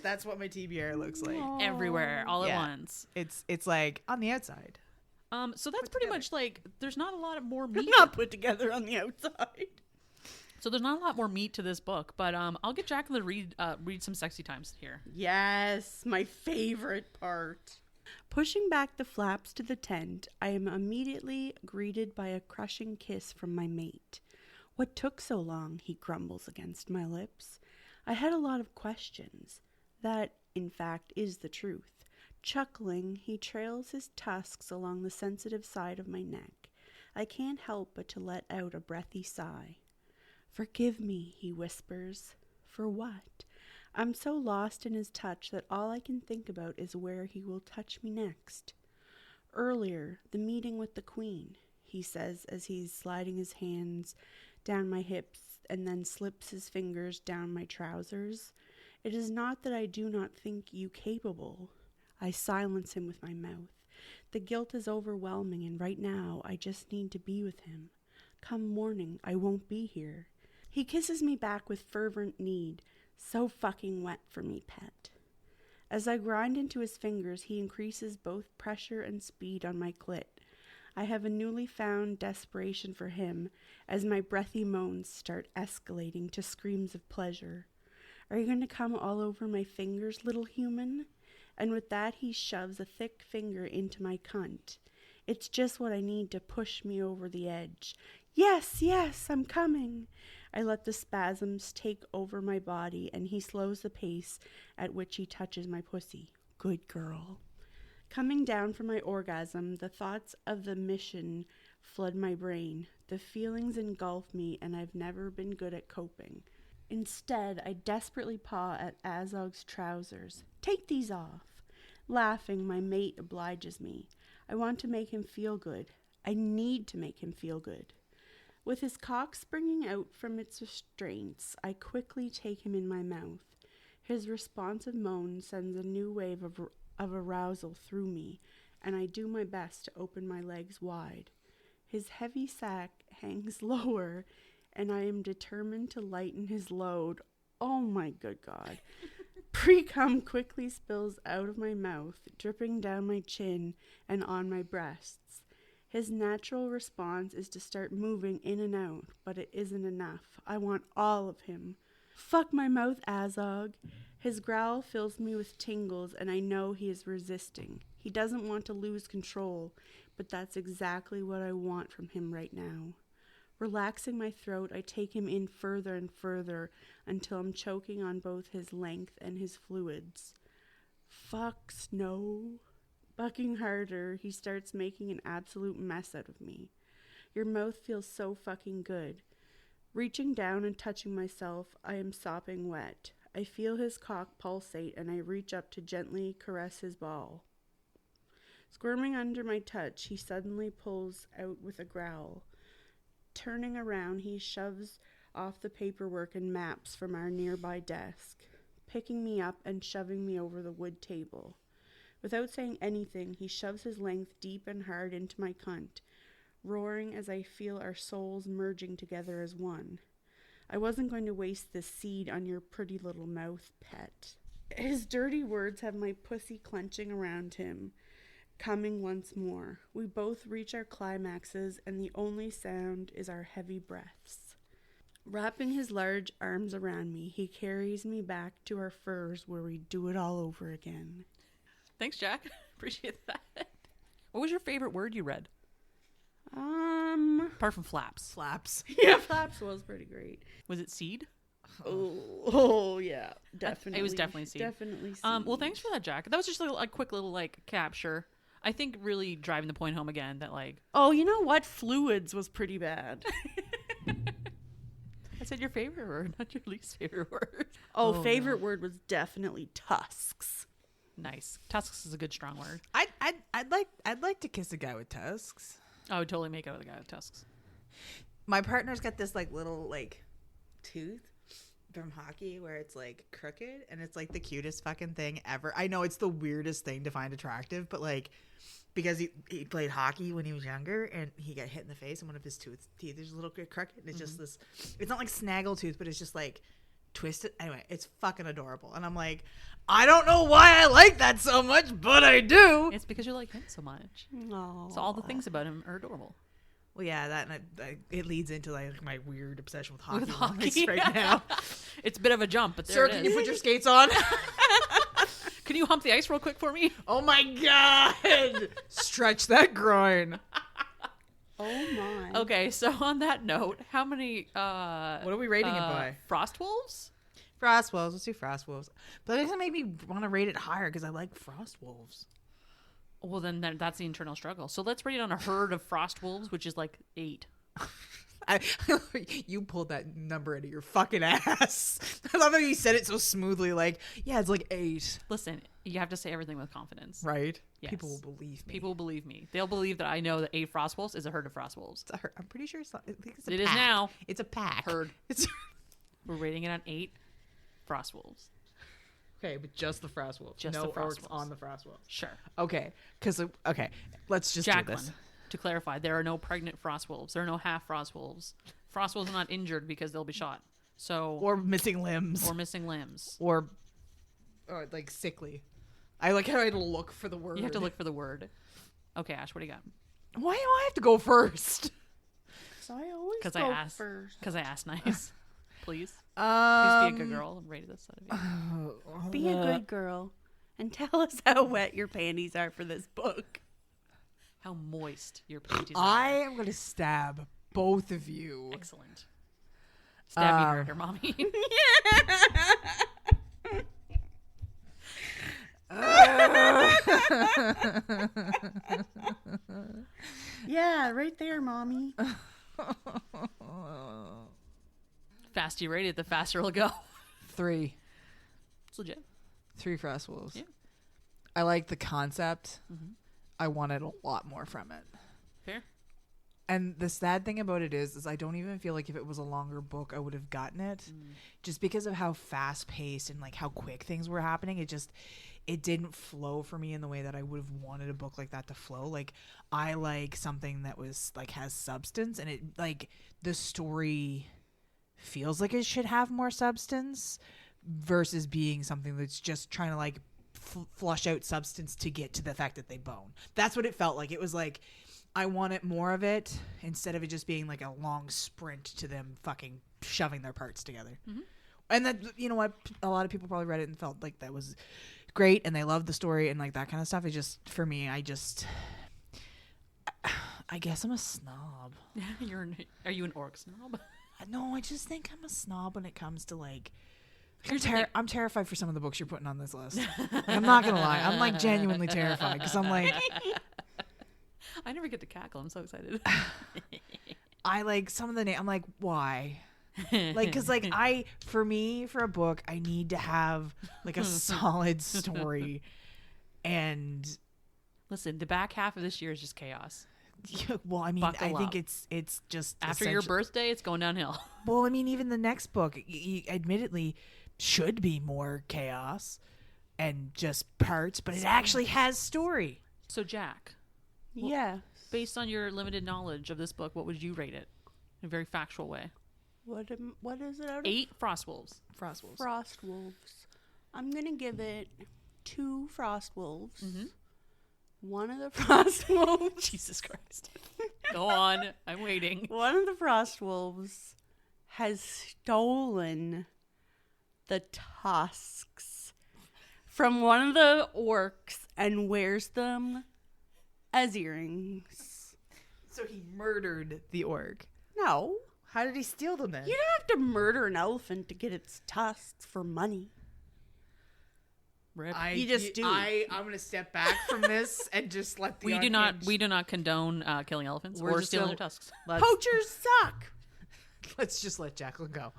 That's what my TBR looks like. Everywhere, all at once. It's like on the outside. So that's pretty much like, there's not a lot of more meat. Not put together on the outside. So there's not a lot more meat to this book, but I'll get Jacqueline to read some sexy times here. Yes, my favorite part. Pushing back the flaps to the tent, I am immediately greeted by a crushing kiss from my mate. What took so long, he grumbles against my lips. I had a lot of questions. That, in fact, is the truth. Chuckling, he trails his tusks along the sensitive side of my neck. I can't help but to let out a breathy sigh. Forgive me, he whispers. For what? I'm so lost in his touch that all I can think about is where he will touch me next. Earlier, the meeting with the queen, he says as he's sliding his hands down my hips and then slips his fingers down my trousers. It is not that I do not think you capable. I silence him with my mouth. The guilt is overwhelming, and right now I just need to be with him. Come morning, I won't be here. He kisses me back with fervent need. So fucking wet for me, pet. As I grind into his fingers, he increases both pressure and speed on my clit. I have a newly found desperation for him as my breathy moans start escalating to screams of pleasure. Are you going to come all over my fingers, little human? And with that, he shoves a thick finger into my cunt. It's just what I need to push me over the edge. Yes, yes, I'm coming. I let the spasms take over my body, and he slows the pace at which he touches my pussy. Good girl. Coming down from my orgasm, the thoughts of the mission flood my brain. The feelings engulf me, and I've never been good at coping. Instead, I desperately paw at Azogg's trousers. Take these off. Laughing, my mate obliges me. I want to make him feel good. I need to make him feel good. With his cock springing out from its restraints, I quickly take him in my mouth. His responsive moan sends a new wave of arousal through me, and I do my best to open my legs wide. His heavy sack hangs lower, and I am determined to lighten his load. Oh my good God. Pre-cum quickly spills out of my mouth, dripping down my chin and on my breasts. His natural response is to start moving in and out, but it isn't enough. I want all of him. Fuck my mouth, Azogg. His growl fills me with tingles, and I know he is resisting. He doesn't want to lose control, but that's exactly what I want from him right now. Relaxing my throat, I take him in further and further until I'm choking on both his length and his fluids. Fuck Snow. Bucking harder, he starts making an absolute mess out of me. Your mouth feels so fucking good. Reaching down and touching myself, I am sopping wet. I feel his cock pulsate, and I reach up to gently caress his ball. Squirming under my touch, he suddenly pulls out with a growl. Turning around, he shoves off the paperwork and maps from our nearby desk, picking me up and shoving me over the wood table. Without saying anything, he shoves his length deep and hard into my cunt, roaring as I feel our souls merging together as one. I wasn't going to waste this seed on your pretty little mouth, pet. His dirty words have my pussy clenching around him, coming once more. We both reach our climaxes, and the only sound is our heavy breaths. Wrapping his large arms around me, he carries me back to our furs where we do it all over again. Thanks, Jack. Appreciate that. What was your favorite word you read? Apart from flaps. Flaps. Yeah, flaps was pretty great. Was it seed? Oh yeah, definitely. It was definitely seed. Definitely seed. Well, thanks for that, Jack. That was just a quick little capture. I think really driving the point home again that oh, you know what? Fluids was pretty bad. I said your favorite word, not your least favorite word. Oh, favorite word was definitely tusks. Nice. Tusks is a good strong word. I'd like to kiss a guy with tusks. I would totally make out with a guy with tusks. My partner's got this little tooth from hockey where it's crooked, and it's the cutest fucking thing ever. I know it's the weirdest thing to find attractive, but because he played hockey when he was younger, and he got hit in the face, and one of his teeth is a little bit crooked, and it's just this. It's not snaggle tooth, but it's just twisted. Anyway, it's fucking adorable, and I'm I don't know why I like that so much, but I do. It's because you like him so much. Aww. So all the things about him are adorable. Well, yeah, that it leads into my weird obsession with hockey right now. It's a bit of a jump, but Sir, can you put your skates on? Can you hump the ice real quick for me? Oh my god! Stretch that groin. Oh my. Okay, so on that note, how many what are we rating it by? Frost wolves? Frost wolves. Let's do frost wolves. But it doesn't make me want to rate it higher because I like frost wolves. Well, then that's the internal struggle. So let's rate it on a herd of frost wolves, which is 8. You pulled that number out of your fucking ass. I love how you said it so smoothly. Yeah, it's 8. Listen, you have to say everything with confidence. Right? Yes. People will believe me. People will believe me. They'll believe that I know that 8 frost wolves is a herd of frost wolves. It's a herd. I'm pretty sure it's not. I think it's a It pack. is now. It's a pack. Herd. It's We're rating it on 8 frost wolves. okay, but just the frost wolves. Just no the frost orcs wolves. on the frost wolves. Sure. Okay, let's just Jacqueline, do this. to clarify, there are no pregnant frost wolves. There are no half frost wolves. Frostwolves are not injured because they'll be shot. So Or missing limbs. or missing limbs. Or like sickly. I like how I had to look for the word. You have to look for the word. Okay, Ash, what do you got? Why do I have to go first? So I always Because go I asked. first. Because I asked nice. Please. Please be a good girl and rate this out of you. Be a good girl and tell us how wet your panties are for this book. How moist your panties I are. am going to stab both of you. Excellent. Stab me harder, mommy. Yeah, right there, mommy. Faster you rate it, the faster it'll go. 3. It's legit. 3 Frostwolves. Yeah. I like the concept. Mm-hmm. I wanted a lot more from it. Fair. And the sad thing about it is I don't even feel like if it was a longer book, I would have gotten it. Just because of how fast paced and like how quick things were happening. It didn't flow for me in the way that I would have wanted a book like that to flow. Like, I like something that was like has substance, and it like the story feels like it should have more substance versus being something that's just trying to like flush out substance to get to the fact that they bone. That's what it felt like. It was like, I wanted more of it instead of it just being like a long sprint to them fucking shoving their parts together. Mm-hmm. And that, you know what, a lot of people probably read it and felt like that was great and they loved the story and like that kind of stuff. It just, for me, I guess I'm a snob. Are you an orc snob? No, I just think I'm a snob when it comes to like, I'm terrified for some of the books you're putting on this list. I'm not gonna lie, I'm like genuinely terrified because I'm like, I never get to cackle. I'm so excited. I like some of the I'm like, why? Like, because like for a book, I need to have like a solid story. And listen, the back half of this year is just chaos. Well, I mean, Buckle I think up. it's just After your birthday, it's going downhill. Well, I mean, even the next book, admittedly, should be more chaos and just parts, but it actually has story. So, Jack, Yeah. based on your limited knowledge of this book, what would you rate it in a very factual way? What is it out of? 8 Frostwolves. Frostwolves. I'm going to give it 2 Frostwolves. Mm-hmm. One of the Frostwolves. Jesus Christ. Go on. I'm waiting. One of the Frostwolves has stolen the tusks from one of the orcs and wears them as earrings. So he murdered the orc. No. How did he steal them then? You don't have to murder an elephant to get its tusks for money. Rip. You just do. I'm going to step back from this and just let the we do not condone killing elephants We're or just stealing gonna- their tusks. Poachers suck. Let's just let Jacqueline go.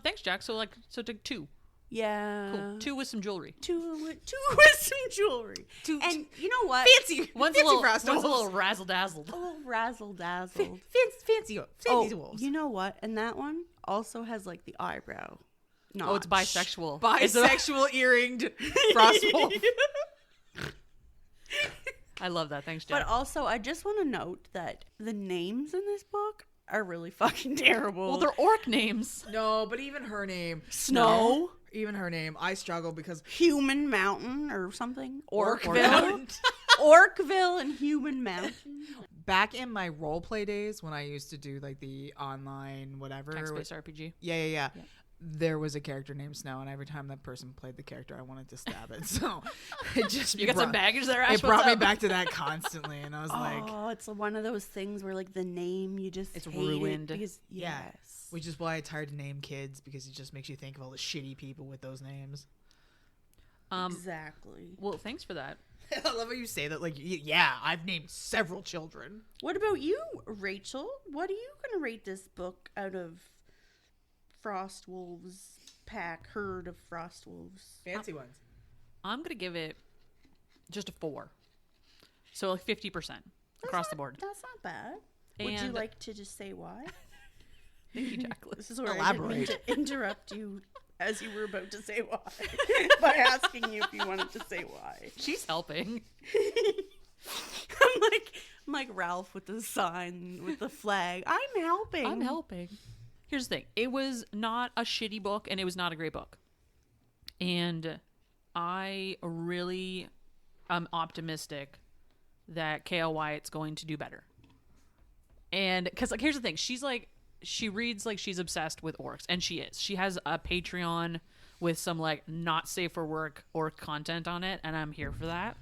Thanks, Jack. So take 2. Yeah. Cool. 2 with some jewelry. Two with some jewelry. And you know what? Fancy. One's fancy a little Frostwolves. razzle dazzled. A little razzle dazzled. Fancy wolves. You know what? And that one also has like the eyebrow. Oh, it's bisexual. Bisexual earringed Frostwolf. I love that. Thanks, Jack. But also, I just want to note that the names in this book are really fucking terrible. Well, they're orc names. No, but even her name. Snow. Even her name. I struggle because Human Mountain or something. Orcville. Orcville. Orcville and Human Mountain. Back in my role play days when I used to do like the online whatever. Text-based RPG. Yeah. There was a character named Snow, and every time that person played the character, I wanted to stab it. So it just You got some baggage there, Ash? It brought What's me up? back to that constantly, and I was like, Oh, it's one of those things where like the name you just It's hate ruined. It because, yeah. yes. Which is why it's hard to name kids because it just makes you think of all the shitty people with those names. Exactly. Well, thanks for that. I love how you say that. Like, yeah, I've named several children. What about you, Rachel? What are you going to rate this book out of Frostwolves herd of Frostwolves? Fancy ones. I'm going to give it just a 4. So like 50% across the board. That's not bad. Would you And- like to just say why? Thank you, Jacqueline. This is where Elaborate. I didn't mean to interrupt you as you were about to say why by asking you if you wanted to say why. She's helping. I'm like Ralph with the sign with the flag. I'm helping. Here's the thing. It was not a shitty book, and it was not a great book. And I really am optimistic that K.L. Wyatt's going to do better. And because, like, here's the thing. She reads like she's obsessed with orcs, and she is. She has a Patreon with some, like, not safe for work orc content on it, and I'm here for that.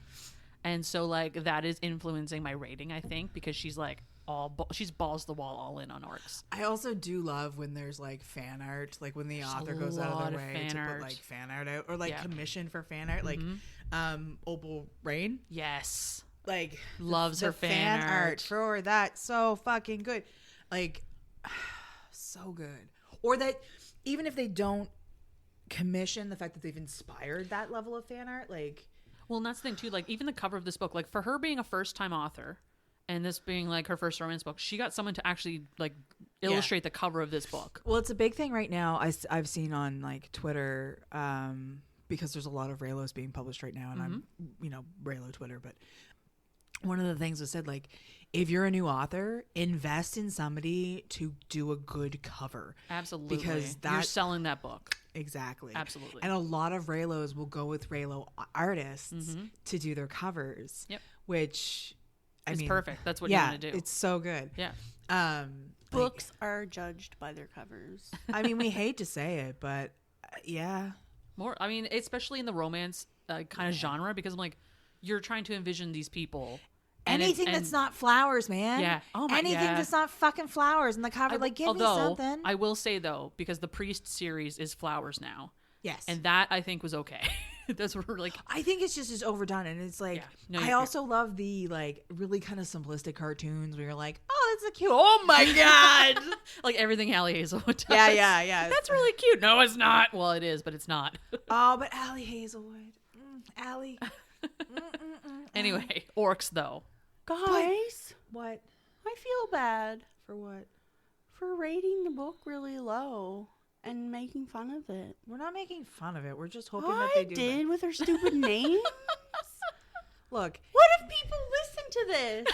And so, like, that is influencing my rating, I think, because she's, like, she's balls to the wall all in on orcs. I also do love when there's, like, fan art, like when the author goes out of their way to put, like, fan art out, or, like, commission for fan art, like Opal Rain. Yes. Like, loves her fan art for that. So fucking good. Like, so good. Or that even if they don't commission the fact that they've inspired that level of fan art, like, well, and that's the thing too, like, even the cover of this book, like, for her being a first-time author and this being, like, her first romance book, she got someone to actually, like, illustrate the cover of this book. Well, it's a big thing right now. I've seen on, like, Twitter, because there's a lot of Raylos being published right now, and I'm, Raylo Twitter, but one of the things was said, like, if you're a new author, invest in somebody to do a good cover. Absolutely. Because you're selling that book. Exactly. Absolutely. And a lot of Raylos will go with Raylo artists to do their covers. Yep. Which, I mean, perfect. That's what you want to do. It's so good. Yeah. Books are judged by their covers. I mean, we hate to say it, but yeah. More. I mean, especially in the romance kind of genre, because I'm like, you're trying to envision these people. Anything that's not flowers, man. Yeah. Oh my. Anything that's not fucking flowers in the cover. Like, give me something. I will say though, because the Priest series is flowers now. Yes. And that I think was okay. That's what we're like. I think it's just as overdone, and it's like I also love the, like, really kind of simplistic cartoons where you're like, oh, that's a cute. Oh my god. Like everything Allie Hazelwood does. Yeah. That's really cute. No, it's not. Well, it is, but it's not. Oh, but Allie Hazelwood. Allie. Anyway, orcs though. Guys, what? I feel bad. For what? For rating the book really low and making fun of it. We're not making fun of it. We're just hoping that they do. I did with her stupid names. Look. What if people listen to this?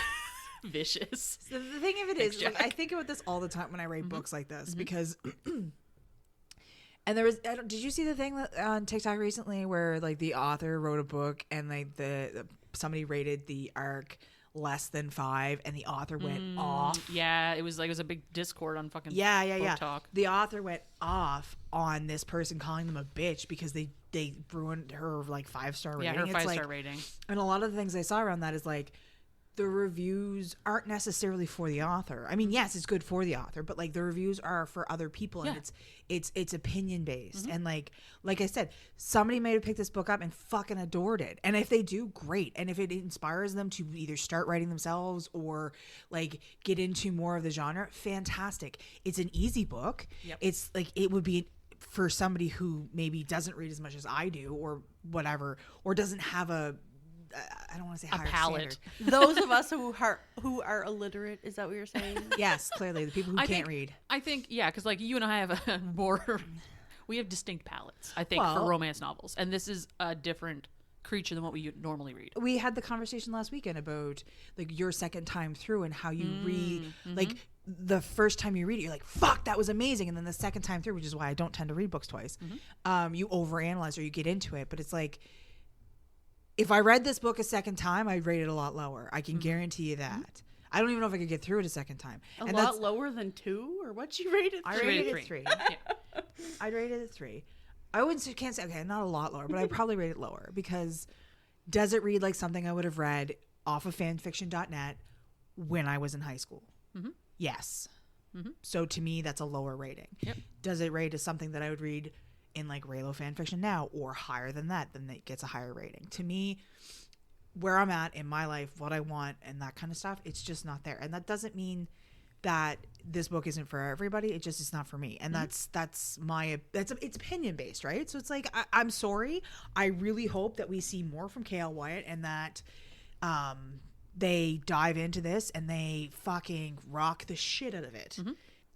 Vicious. So the thing of it is, like, I think about this all the time when I write books like this, because and there was, did you see the thing that on TikTok recently where, like, the author wrote a book and, like, the somebody rated the arc less than 5 and the author went off. Yeah, it was a big Discord on fucking book talk. The author went off on this person calling them a bitch because they ruined her, like, 5-star rating. Yeah, her 5-star rating. And a lot of the things I saw around that is, like, the reviews aren't necessarily for the author. I mean, yes, it's good for the author, but, like, the reviews are for other people, and it's opinion based. And like I said, somebody may have picked this book up and fucking adored it. And if they do, great. And if it inspires them to either start writing themselves or, like, get into more of the genre, fantastic. It's an easy book. Yep. It's like, it would be for somebody who maybe doesn't read as much as I do or whatever, or doesn't have I don't want to say higher palate. standard. Those of us who are illiterate, is that what you're saying? Yes, clearly the people who can't read. I think because, like, you and I have a more, we have distinct palettes. I think for romance novels, and this is a different creature than what we normally read. We had the conversation last weekend about, like, your second time through and how you read. Like, the first time you read it, you're like, fuck, that was amazing, and then the second time through, which is why I don't tend to read books twice, you overanalyze or you get into it. But it's like, if I read this book a second time, I'd rate it a lot lower. I can guarantee you that. I don't even know if I could get through it a second time. A lot lower than 2? Or what you rated? I rated it 3. I rated it 3. I can't say, okay, not a lot lower, but I'd probably rate it lower, because does it read like something I would have read off of fanfiction.net when I was in high school? Yes. So to me, that's a lower rating. Yep. Does it rate as something that I would read in, like, Raylo fanfiction now, or higher than that, then it gets a higher rating? To me, where I'm at in my life, what I want and that kind of stuff, it's just not there. And that doesn't mean that this book isn't for everybody. It just is not for me. And it's opinion based, right? So it's like, I'm sorry. I really hope that we see more from K.L. Wyatt, and that they dive into this and they fucking rock the shit out of it.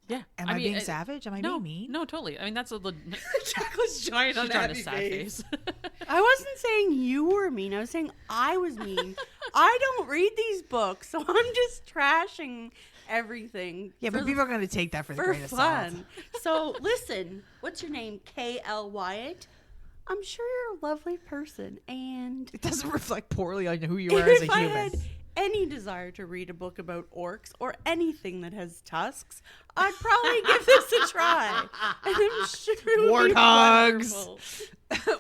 Yeah. Am I being savage? Am I being mean? No, totally. I mean, that's a Jack was giant on she's trying to happy sad face. face. I wasn't saying you were mean. I was saying I was mean. I don't read these books, so I'm just trashing everything. Yeah, but people are going to take that for the for grain of fun. salt. So listen, what's your name? KL Wyatt. I'm sure you're a lovely person, and It doesn't reflect poorly on who you are as a if I human. had any desire to read a book about orcs or anything that has tusks, I'd probably give this a try. And I'm sure it would be Warthogs. wonderful.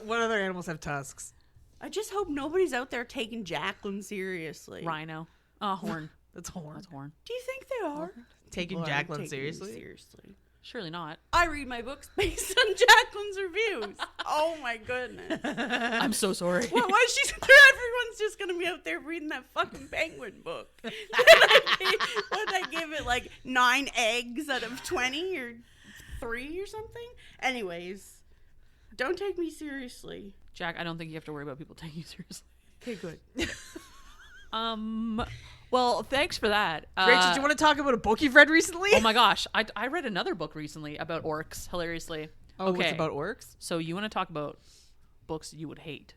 What other animals have tusks? I just hope nobody's out there taking Jacqueline seriously. Rhino. Horn. That's horn. That's horn. Do you think they are? Taking People aren't Jacqueline taking me seriously? seriously. Surely not. I read my books based on Jacqueline's reviews. Oh my goodness. I'm so sorry. Why is she? Everyone's just gonna be out there reading that fucking penguin book. What did I give it? Like 9 eggs out of 20 or 3 or something? Anyways, don't take me seriously. Jack, I don't think you have to worry about people taking you seriously. Okay, good. Well, thanks for that. Rachel, do you want to talk about a book you've read recently? Oh my gosh, I read another book recently about orcs, hilariously. Oh, okay. it's about orcs? So you want to talk about books you would hate?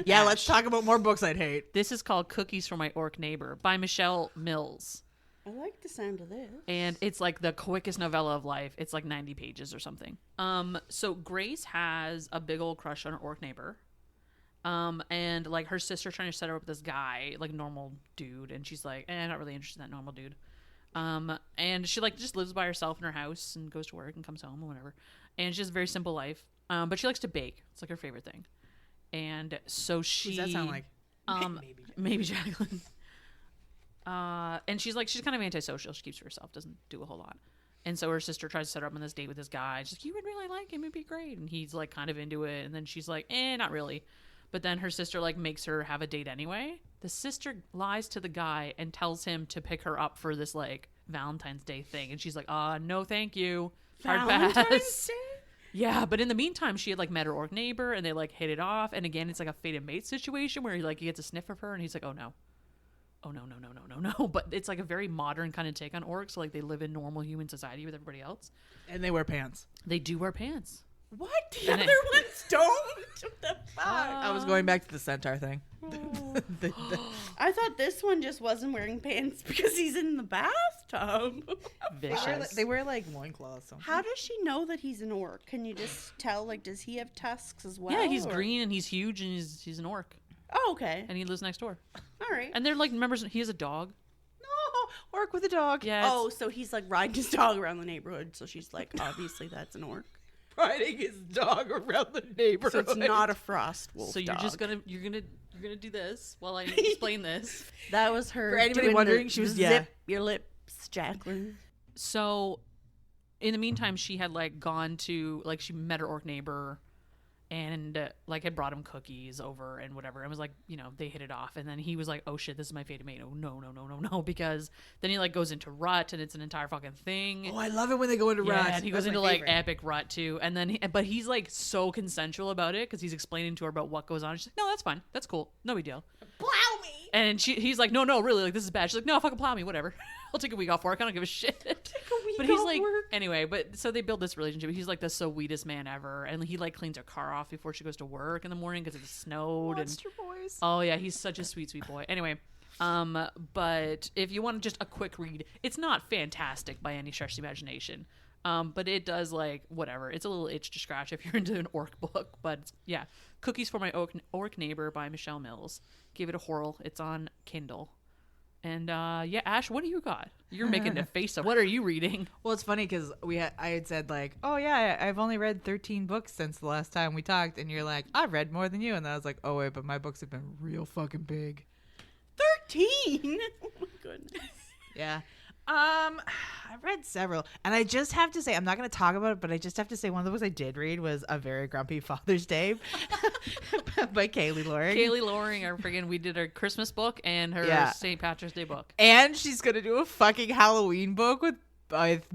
Yeah, let's talk about more books I'd hate. This is called Cookies for My Orc Neighbor by Michelle Mills. I like the sound of this. And it's like the quickest novella of life. It's like 90 pages or something. So Grace has a big old crush on her orc neighbor. And like her sister trying to set her up with this guy, like normal dude, and she's like, not really interested in that normal dude. And she like just lives by herself in her house and goes to work and comes home or whatever. And she has a very simple life. But she likes to bake. It's like her favorite thing. And so she What does that sound like? maybe Jacqueline. And she's kind of antisocial. She keeps to herself, doesn't do a whole lot. And so her sister tries to set her up on this date with this guy. She's like, you would really like him. It'd be great. And he's like kind of into it. And then she's like, not really. But then her sister like makes her have a date anyway. The sister lies to the guy and tells him to pick her up for this like Valentine's Day thing. And she's like, no, thank you. Hard Valentine's pass. Day? Yeah, but in the meantime, she had like met her orc neighbor and they like hit it off. And again, it's like a fated mate situation where he gets a sniff of her and he's like, oh no. Oh no. But it's like a very modern kind of take on orcs. So, like they live in normal human society with everybody else. And they wear pants. They do wear pants. What? The And other ones don't? What the fuck? I was going back to the centaur thing. I thought this one just wasn't wearing pants because he's in the bathtub. Vicious. They wear like loincloths. How does she know that he's an orc? Can you just tell? Like, does he have tusks as well? Yeah, he's or- green and he's huge and he's an orc. Oh, okay. And he lives next door. All right. And they're like members. He has a dog. No, orc with a dog. Yeah. it's- Oh, so he's like riding his dog around the neighborhood. So she's like, obviously that's an orc. Riding his dog around the neighborhood. So it's not a frost wolf. So you're dog. just gonna do this while I explain this. That was her. For anybody doing wondering, the she was- zip your lips, Jacqueline. So, in the meantime, she had like gone to like she met her orc neighbor, and like had brought him cookies over and whatever, and was like, they hit it off, and then he was like, oh shit, this is my fated mate. Oh no, because then he like goes into rut, and it's an entire fucking thing. Oh, I love it when they go into Yeah, ruts. and he goes That's into my like favorite. epic rut too, and then but he's like so consensual about it because he's explaining to her about what goes on. She's like, no, that's fine, that's cool, no big deal. Plow me. And he's like, no, really, like this is bad. She's like, no, fucking plow me, whatever. I'll take a week off work. I don't give a shit. But he's like, anyway, but so they build this relationship. He's like the sweetest man ever, and he like cleans her car off before she goes to work in the morning because it snowed. Monster boys. Oh yeah, he's such a sweet boy. Anyway, but if you want just a quick read, it's not fantastic by any stretch of the imagination. But it does like whatever. It's a little itch to scratch if you're into an orc book. But yeah, Cookies for My Orc Neighbor by Michelle Mills. Give it a whirl. It's on Kindle. And yeah, Ash, what do you got? You're making a face of. What are you reading? Well, it's funny because I had said like, oh yeah, I've only read 13 books since the last time we talked, and you're like, I've read more than you, and then I was like, oh wait, but my books have been real fucking big. 13. Oh my goodness. Yeah. I've read several, and I just have to say, I'm not going to talk about it, but I just have to say one of the books I did read was A Very Grumpy Father's Day by Kaylee Loring. Kaylee Loring, we did her Christmas book and her Yeah. St. Patrick's Day book. And she's going to do a fucking Halloween book with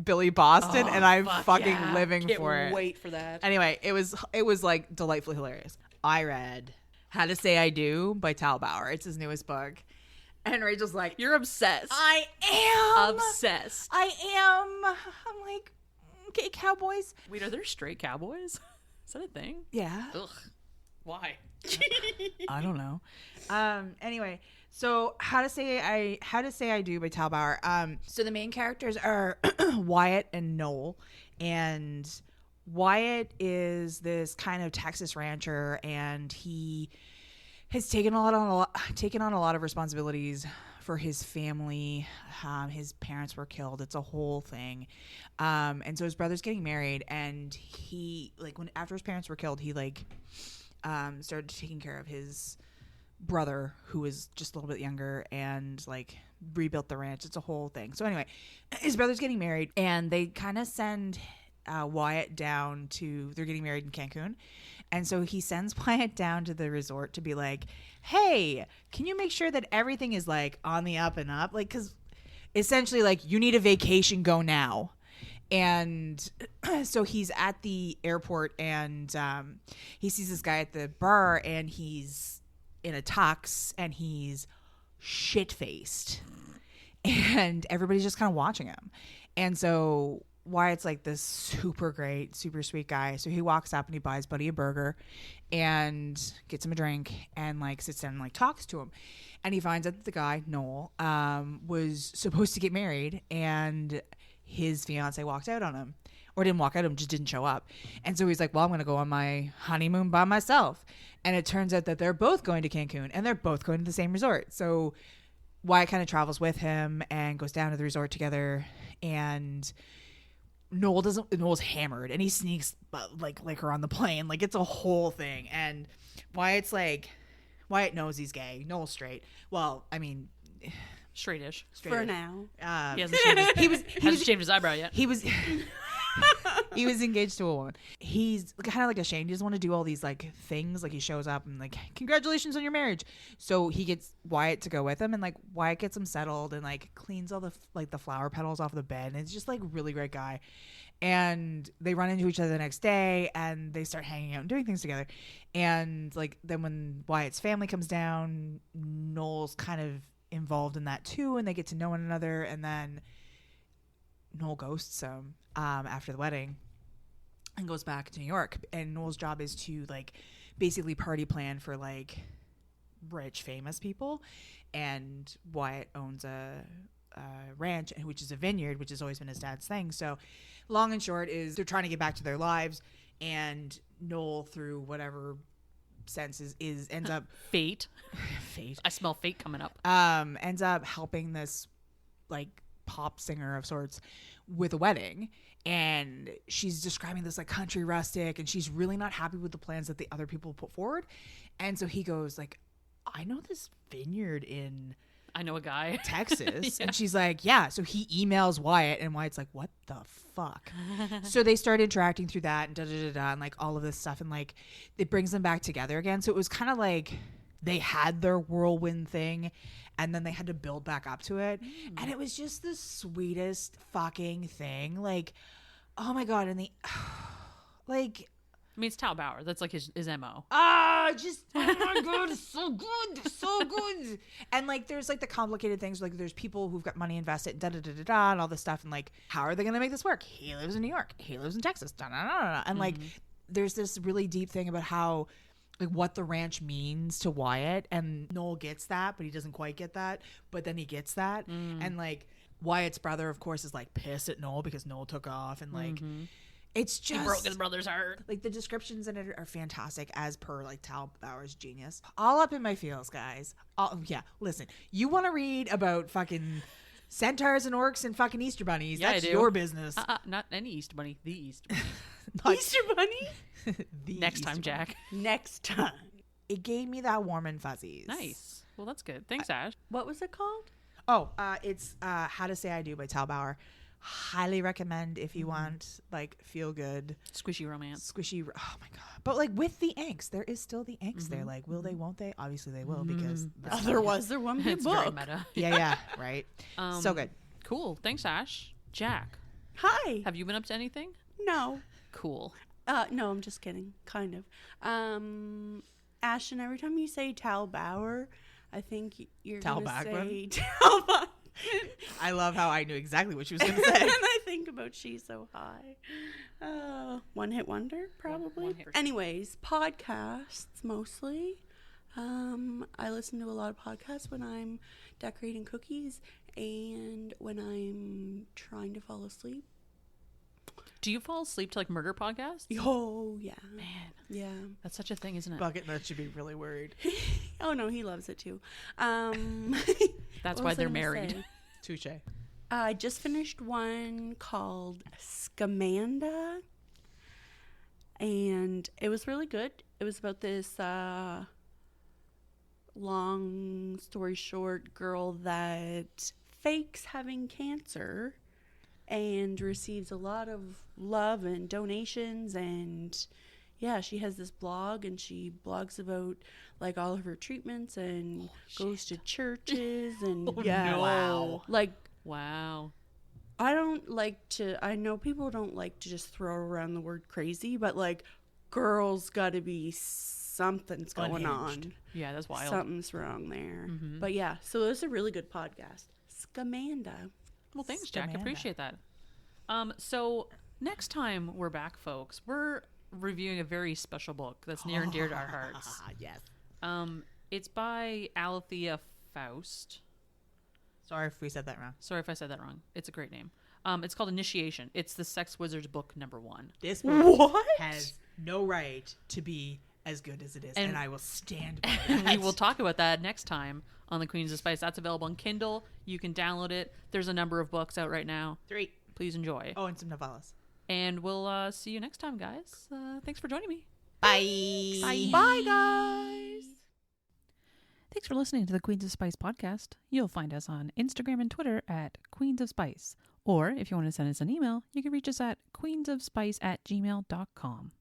Billy Boston, and I'm fucking living Can't for it. wait for that. Anyway, it was like delightfully hilarious. I read How to Say I Do by Tal Bauer. It's his newest book. And Rachel's like, You're obsessed. I am Obsessed. I am. I'm like, okay, cowboys. Wait, are there straight cowboys? Is that a thing? Yeah. Ugh. Why? I don't know. Anyway, so how to say I do by Tal Bauer. So the main characters are Wyatt and Noel, and Wyatt is this kind of Texas rancher, and he has taken on a lot of responsibilities for his family. His parents were killed. It's a whole thing. And so his brother's getting married, and he after his parents were killed, he started taking care of his brother, who was just a little bit younger, and rebuilt the ranch. It's a whole thing. So anyway, his brother's getting married, and they kind of send Wyatt down to, they're getting married in Cancun. And so he sends Wyatt down to the resort to be like, hey, can you make sure that everything is on the up and up? Because essentially you need a vacation, go now. And so he's at the airport, and he sees this guy at the bar, and he's in a tux, and he's shit-faced. And everybody's just kind of watching him. And so Wyatt's this super great, super sweet guy. So he walks up and he buys Buddy a burger and gets him a drink and sits down and talks to him. And he finds out that the guy, Noel, was supposed to get married, and his fiance walked out on him. Or didn't walk out on him, just didn't show up. And so he's like, well, I'm going to go on my honeymoon by myself. And it turns out that they're both going to Cancun, and they're both going to the same resort. So Wyatt kind of travels with him and goes down to the resort together, and Noel's hammered, and he sneaks like her on the plane. It's a whole thing. And Wyatt knows he's gay. Noel's straight. Well, I mean, Straightish. For now. He hasn't shaved his eyebrow yet. He was he was engaged to a woman. He's kind of ashamed. He doesn't want to do all these things. He shows up and congratulations on your marriage. So he gets Wyatt to go with him, and Wyatt gets him settled and cleans all the the flower petals off the bed. And it's just really great guy. And they run into each other the next day, and they start hanging out and doing things together. And then when Wyatt's family comes down, Noel's kind of involved in that too, and they get to know one another. And then Noel ghosts him after the wedding and goes back to New York. And Noel's job is to basically party plan for rich famous people. And Wyatt owns a ranch, which is a vineyard, which has always been his dad's thing. So long and short is they're trying to get back to their lives, and Noel, through whatever senses, ends up fate. I smell fate coming up. Ends up helping this pop singer of sorts with a wedding, and she's describing this country rustic, and she's really not happy with the plans that the other people put forward. And so he goes I know this vineyard in I know a guy. Texas. Yeah. And she's like, yeah. So he emails Wyatt, and Wyatt's like, what the fuck? So they start interacting through that, and and all of this stuff, and it brings them back together again. So it was kind of they had their whirlwind thing, and then they had to build back up to it. And it was just the sweetest fucking thing. Oh my God. And I mean, it's Tal Bauer. That's his MO. Oh my God, it's so good. So good. And there's the complicated things. There's people who've got money invested, and all this stuff. And how are they going to make this work? He lives in New York. He lives in Texas. And there's this really deep thing about how, what the ranch means to Wyatt. And Noel gets that, but he doesn't quite get that. But then he gets that. And Wyatt's brother, of course, is pissed at Noel because Noel took off. And it's just, he broke his brother's heart. The descriptions in it are fantastic, as per Tal Bauer's genius. All up in my feels, guys. Yeah, listen, you want to read about fucking centaurs and orcs and fucking Easter bunnies? Yeah, that's I do. Your business. Not any Easter bunny. The Easter bunny. Easter bunny? Next Easter time, bunny. Jack. Next time. It gave me that warm and fuzzies. Nice. Well, that's good. Thanks, Ash. What was it called? Oh, it's How to Say I Do by Tal Bauer. Highly recommend if you want feel good, Squishy romance. squishy. Oh my God! But with the angst, there is still the angst there. Will they? Won't they? Obviously they will, because Otherwise, there wouldn't be a It's very book. meta. yeah, right. So good. Cool. Thanks, Ash. Jack, Hi. have you been up to anything? No. Cool. No, I'm just kidding. Kind of. Ashton, every time you say Tal Bauer, I think you're Tal going to Bachman? say Tal Bauer. I love how I knew exactly what she was going to say. And I think about She's So High. One hit wonder, probably. One hit. Anyways, podcasts mostly. I listen to a lot of podcasts when I'm decorating cookies and when I'm trying to fall asleep. Do you fall asleep to like murder podcasts? Oh, yeah. Man, Yeah. that's such a thing, isn't it? Bucket Nut should be really worried. Oh, no, he loves it too. That's what why was I they're gonna married. say? Touche. I just finished one called Scamanda, and it was really good. It was about this long story short girl that fakes having cancer and receives a lot of love and donations, and yeah, she has this blog and she blogs about like all of her treatments and goes to churches and yeah, Wow. like Wow. I know people don't like to just throw around the word crazy, but like girls got to be something's going Unhinged. on. Yeah, that's wild. Something's wrong there. Mhm. But yeah, so it's a really good podcast. Scamanda. Well, thanks, Jack. I Scamanda. appreciate that. So next time we're back, folks, we're reviewing a very special book that's near and dear to our hearts. Yes. It's by Alethea Faust. Sorry if we said that wrong. Sorry if I said that wrong. It's a great name. It's called Initiation. It's the Sex Wizards book #1. This book What? has no right to be as good as it is, And- and I will stand by And that. we will talk about that next time on the Queens of Spice. That's available on Kindle. You can download it. There's a number of books out right now. 3. Please enjoy. Oh, and some novellas. And we'll see you next time, guys. Thanks for joining me. Bye. Bye, guys. Thanks for listening to the Queens of Spice podcast. You'll find us on Instagram and Twitter at Queens of Spice. Or if you want to send us an email, you can reach us at queensofspice@gmail.com.